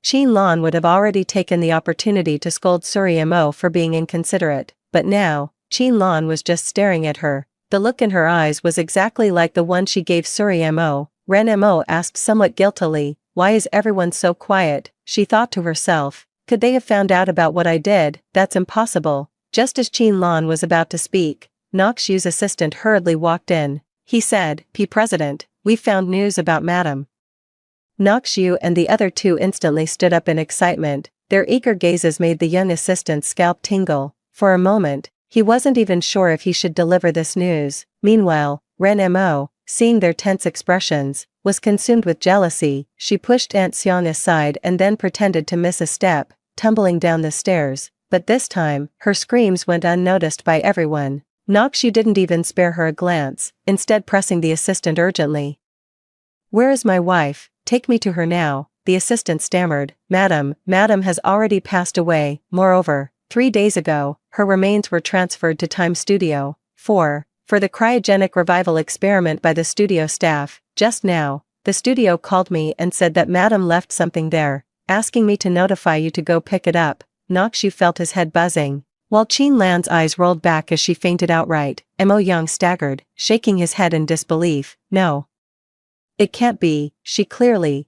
Qin Lan would have already taken the opportunity to scold Suri Mo for being inconsiderate, but now, Qin Lan was just staring at her. The look in her eyes was exactly like the one she gave Suri Mo. Ren Mo asked somewhat guiltily, "Why is everyone so quiet?" She thought to herself, "Could they have found out about what I did? That's impossible." Just as Qin Lan was about to speak, Noxu's assistant hurriedly walked in. He said, "P. President, we found news about Madam." Noxu and the other two instantly stood up in excitement. Their eager gazes made the young assistant's scalp tingle. For a moment, he wasn't even sure if he should deliver this news. Meanwhile, Ren Mo, seeing their tense expressions, was consumed with jealousy. She pushed Aunt Seong aside and then pretended to miss a step, tumbling down the stairs, but this time, her screams went unnoticed by everyone. Noxu didn't even spare her a glance, instead pressing the assistant urgently. "Where is my wife? Take me to her now," the assistant stammered. Madam has already passed away. Moreover, 3 days ago, her remains were transferred to Time Studio 4 for the cryogenic revival experiment by the studio staff. Just now, the studio called me and said that Madam left something there, asking me to notify you to go pick it up. Noxu felt his head buzzing, while Qin Lan's eyes rolled back as she fainted outright. Mo Young staggered, shaking his head in disbelief. "No. It can't be, she clearly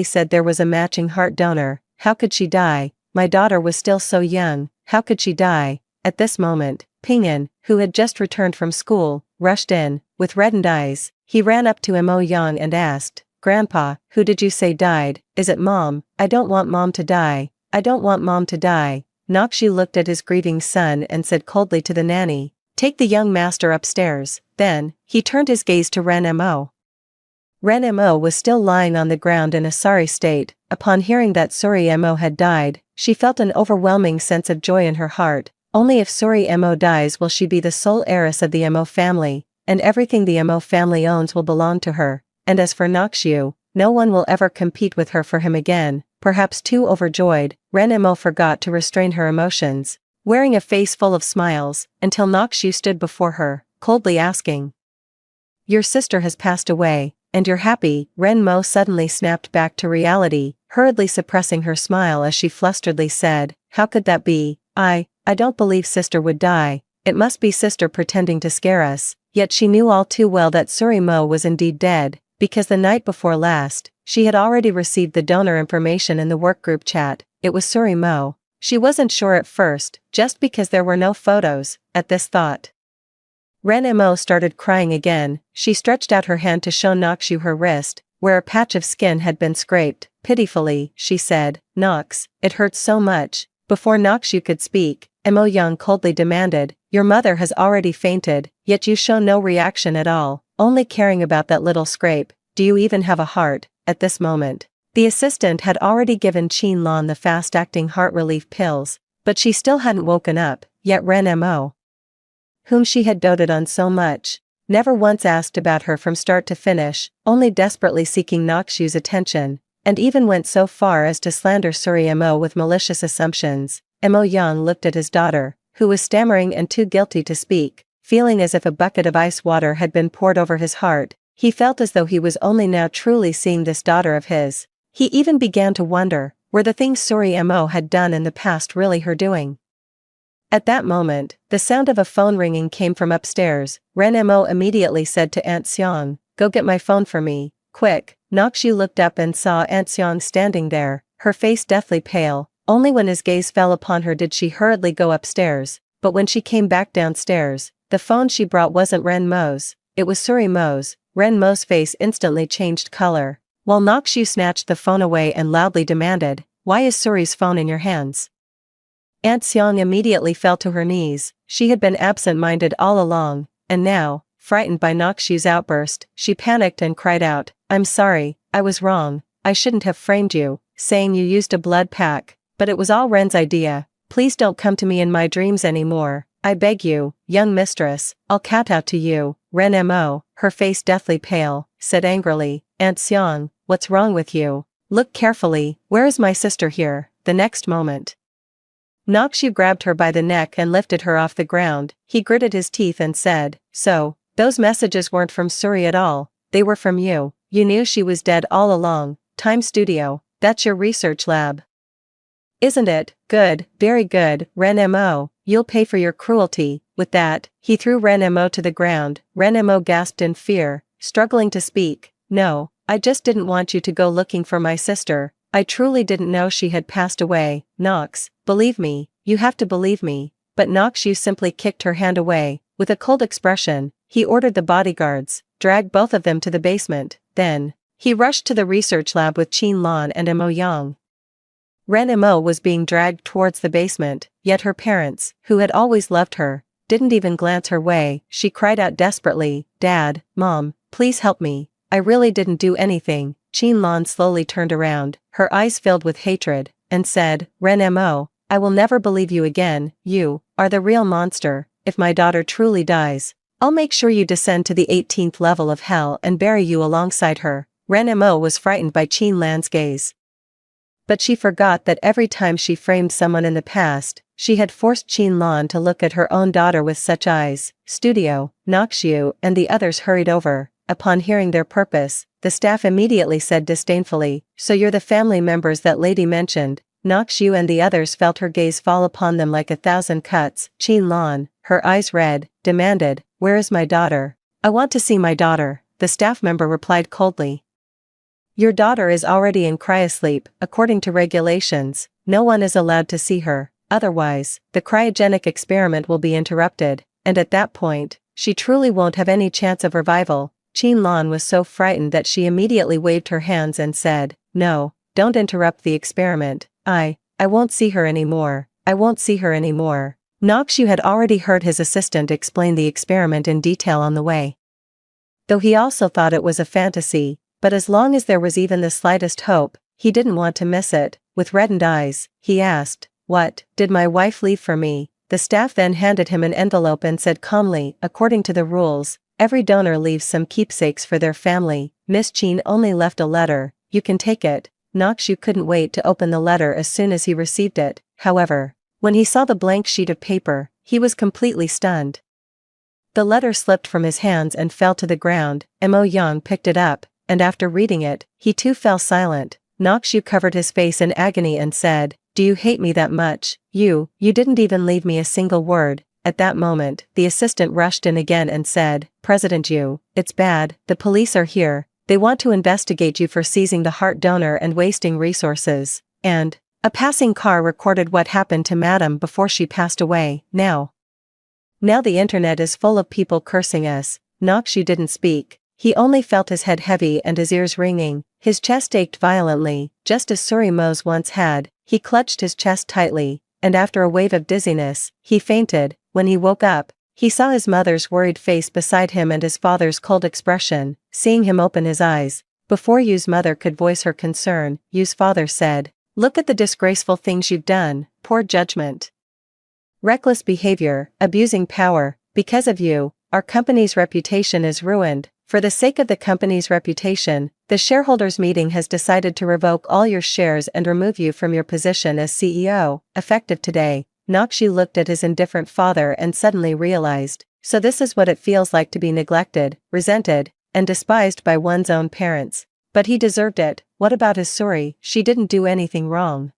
said there was a matching heart donor. How could she die? My daughter was still so young, how could she die?" At this moment, Ping'an, who had just returned from school, rushed in, with reddened eyes. He ran up to Mo Young and asked, "Grandpa, who did you say died? Is it Mom? I don't want Mom to die. I don't want Mom to die." Noxu looked at his grieving son and said coldly to the nanny, "Take the young master upstairs." Then, he turned his gaze to Ren Mo. Ren Mo was still lying on the ground in a sorry state. Upon hearing that Suri Mo had died, she felt an overwhelming sense of joy in her heart. Only if Suri Mo dies will she be the sole heiress of the Mo family, and everything the Mo family owns will belong to her. And as for Noxu, no one will ever compete with her for him again. Perhaps too overjoyed, Ren Mo forgot to restrain her emotions, wearing a face full of smiles, until Noxu stood before her, coldly asking, "Your sister has passed away, and you're happy?" Ren Mo suddenly snapped back to reality, hurriedly suppressing her smile as she flusteredly said, "How could that be? I don't believe sister would die. It must be sister pretending to scare us." Yet she knew all too well that Suri Mo was indeed dead, because the night before last, she had already received the donor information in the workgroup chat. It was Suri Mo. She wasn't sure at first, just because there were no photos. At this thought, Ren Mo started crying again. She stretched out her hand to show Noxu her wrist, where a patch of skin had been scraped. Pitifully, she said, "Nox, it hurts so much." Before Noxu could speak, Mo Young coldly demanded, "Your mother has already fainted, yet you show no reaction at all, only caring about that little scrape. Do you even have a heart?" At this moment, the assistant had already given Qin Lan the fast-acting heart relief pills, but she still hadn't woken up. Yet Ren Mo, whom she had doted on so much, never once asked about her from start to finish, only desperately seeking Noxu's attention, and even went so far as to slander Suri Mo with malicious assumptions. Mo Young looked at his daughter, who was stammering and too guilty to speak, feeling as if a bucket of ice water had been poured over his heart. He felt as though he was only now truly seeing this daughter of his. He even began to wonder, were the things Suri Mo had done in the past really her doing? At that moment, the sound of a phone ringing came from upstairs. Ren Mo immediately said to Aunt Seong, "Go get my phone for me, quick." Noxu looked up and saw Aunt Seong standing there, her face deathly pale. Only when his gaze fell upon her did she hurriedly go upstairs, but when she came back downstairs, the phone she brought wasn't Ren Mo's, it was Suri Mo's. Ren Mo's face instantly changed color, while Noxu snatched the phone away and loudly demanded, "Why is Suri's phone in your hands?" Aunt Seong immediately fell to her knees. She had been absent-minded all along, and now, frightened by Nokshu's outburst, she panicked and cried out, "I'm sorry, I was wrong, I shouldn't have framed you," saying you used a blood pack, but it was all Ren's idea. "Please don't come to me in my dreams anymore, I beg you, young mistress, I'll kowtow to you." Ren Mo, her face deathly pale, said angrily, "Aunt Xiang, what's wrong with you? Look carefully, where is my sister here?" The next moment, Nokshu grabbed her by the neck and lifted her off the ground. He gritted his teeth and said, "So, those messages weren't from Suri at all, they were from you. You knew she was dead all along. Time Studio, that's your research lab, isn't it? Good, very good, Ren Mo, you'll pay for your cruelty." With that, he threw Ren Mo to the ground. Ren Mo gasped in fear, struggling to speak. "No, I just didn't want you to go looking for my sister. I truly didn't know she had passed away. Nox, believe me, you have to believe me." But Nokshu simply kicked her hand away. With a cold expression, he ordered the bodyguards, drag both of them to the basement. Then, he rushed to the research lab with Qin Lan and Mo Yang. Ren Mo was being dragged towards the basement, yet her parents, who had always loved her, didn't even glance her way. She cried out desperately, "Dad, Mom, please help me. I really didn't do anything." Qin Lan slowly turned around, her eyes filled with hatred, and said, "Ren Mo, I will never believe you again. You are the real monster. If my daughter truly dies, I'll make sure you descend to the 18th level of hell and bury you alongside her." Ren Mo was frightened by Qin Lan's gaze. But she forgot that every time she framed someone in the past, she had forced Qin Lan to look at her own daughter with such eyes. Studio, Nokshu and the others hurried over. Upon hearing their purpose, the staff immediately said disdainfully, "So you're the family members that lady mentioned." Nokshu and the others felt her gaze fall upon them like 1,000 cuts. Qin Lan, her eyes red, demanded, "Where is my daughter?" "I want to see my daughter," the staff member replied coldly. "Your daughter is already in cryosleep. According to regulations, no one is allowed to see her, otherwise, the cryogenic experiment will be interrupted, and at that point, she truly won't have any chance of revival." Qin Lan was so frightened that she immediately waved her hands and said, "No, don't interrupt the experiment. I won't see her anymore. I won't see her anymore." Nokshu had already heard his assistant explain the experiment in detail on the way. Though he also thought it was a fantasy, but as long as there was even the slightest hope, he didn't want to miss it. With reddened eyes, he asked, "What, did my wife leave for me?" The staff then handed him an envelope and said calmly, "According to the rules, every donor leaves some keepsakes for their family. Miss Qin only left a letter, you can take it." Nokshu couldn't wait to open the letter as soon as he received it. However, when he saw the blank sheet of paper, he was completely stunned. The letter slipped from his hands and fell to the ground. Mo Yang picked it up, and after reading it, he too fell silent. Nokshu covered his face in agony and said, "Do you hate me that much? You didn't even leave me a single word." At that moment, the assistant rushed in again and said, "President Yu, it's bad, the police are here, they want to investigate you for seizing the heart donor and wasting resources." And a passing car recorded what happened to Madam before she passed away. Now the internet is full of people cursing us. Nokshu didn't speak. He only felt his head heavy and his ears ringing. His chest ached violently, just as Surimo's once had. He clutched his chest tightly, and after a wave of dizziness, he fainted. When he woke up, he saw his mother's worried face beside him and his father's cold expression. Seeing him open his eyes, before Yu's mother could voice her concern, Yu's father said, "Look at the disgraceful things you've done, poor judgment. Reckless behavior, abusing power. Because of you, our company's reputation is ruined. For the sake of the company's reputation, the shareholders' meeting has decided to revoke all your shares and remove you from your position as CEO, effective today." Nokshu looked at his indifferent father and suddenly realized, so this is what it feels like to be neglected, resented, and despised by one's own parents. But he deserved it. What about his Suri? She didn't do anything wrong.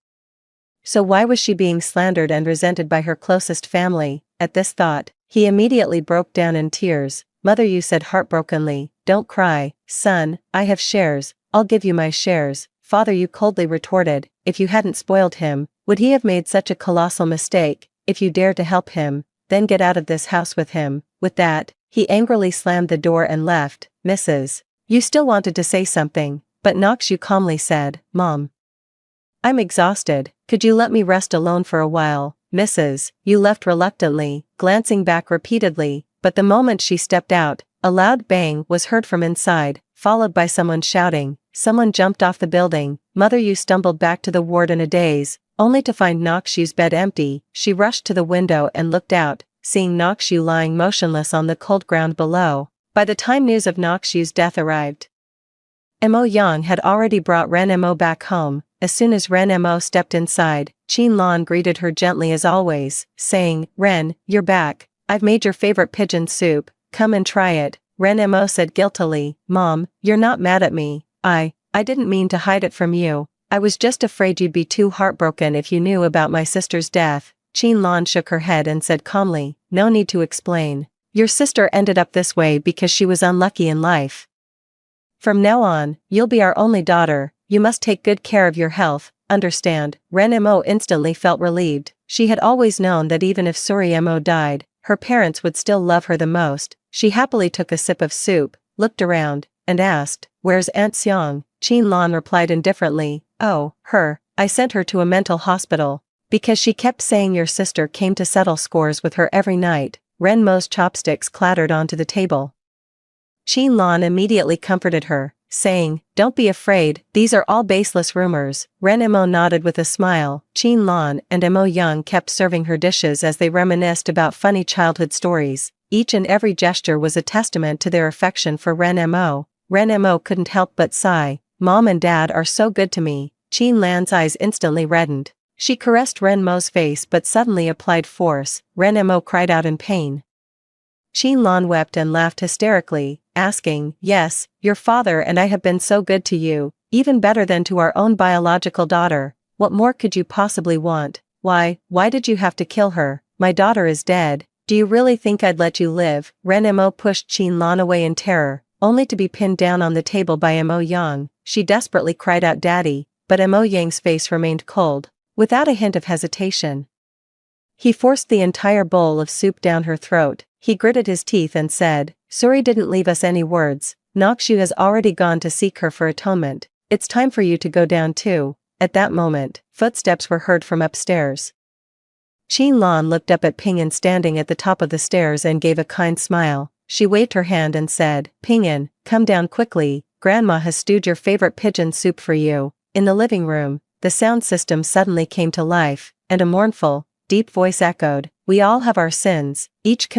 So why was she being slandered and resented by her closest family? At this thought, he immediately broke down in tears. Mother Yu said heartbrokenly, "Don't cry, son, I have shares, I'll give you my shares." Father Yu coldly retorted, "If you hadn't spoiled him, would he have made such a colossal mistake? If you dare to help him, then get out of this house with him." With that, he angrily slammed the door and left. Mrs. Yu still wanted to say something, but Nokshu calmly said, "Mom, I'm exhausted, could you let me rest alone for a while?" Mrs. You left reluctantly, glancing back repeatedly, but the moment she stepped out, a loud bang was heard from inside, followed by someone shouting, "Someone jumped off the building." Mother Yu stumbled back to the ward in a daze, only to find Noxu's bed empty. She rushed to the window and looked out, seeing Noxu lying motionless on the cold ground below. By the time news of Noxu's death arrived, Mo Yang had already brought Ren Mo back home. As soon as Ren Mo stepped inside, Qin Lan greeted her gently as always, saying, "Ren, you're back. I've made your favorite pigeon soup, come and try it." Ren Mo said guiltily, "Mom, you're not mad at me. I didn't mean to hide it from you. I was just afraid you'd be too heartbroken if you knew about my sister's death." Qin Lan shook her head and said calmly, "No need to explain. Your sister ended up this way because she was unlucky in life. From now on, you'll be our only daughter. You must take good care of your health, understand?" Ren Mo instantly felt relieved. She had always known that even if Suri Mo died, her parents would still love her the most. She happily took a sip of soup, looked around, and asked, "Where's Aunt Xiang?" Qin Lan replied indifferently, "Oh, her. I sent her to a mental hospital, because she kept saying your sister came to settle scores with her every night." Ren Mo's chopsticks clattered onto the table. Qin Lan immediately comforted her, saying, "Don't be afraid, these are all baseless rumors." Ren Mo nodded with a smile. Qin Lan and Mo Yang kept serving her dishes as they reminisced about funny childhood stories. Each and every gesture was a testament to their affection for Ren Mo. Ren Mo couldn't help but sigh. "Mom and Dad are so good to me." Qin Lan's eyes instantly reddened. She caressed Ren Mo's face but suddenly applied force. Ren Mo cried out in pain. Qin Lan wept and laughed hysterically, asking, "Yes, your father and I have been so good to you, even better than to our own biological daughter. What more could you possibly want? Why did you have to kill her? My daughter is dead. Do you really think I'd let you live?" Ren Mo pushed Qin Lan away in terror, only to be pinned down on the table by Mo Yang. She desperately cried out "Daddy," but Mo Yang's face remained cold. Without a hint of hesitation, he forced the entire bowl of soup down her throat. He gritted his teeth and said, "Suri didn't leave us any words. Noxu has already gone to seek her for atonement. It's time for you to go down too." At that moment, footsteps were heard from upstairs. Qin Lan looked up at Ping'an standing at the top of the stairs and gave a kind smile. She waved her hand and said, "Ping'an, come down quickly. Grandma has stewed your favorite pigeon soup for you." In the living room, the sound system suddenly came to life, and a mournful, deep voice echoed, "We all have our sins, each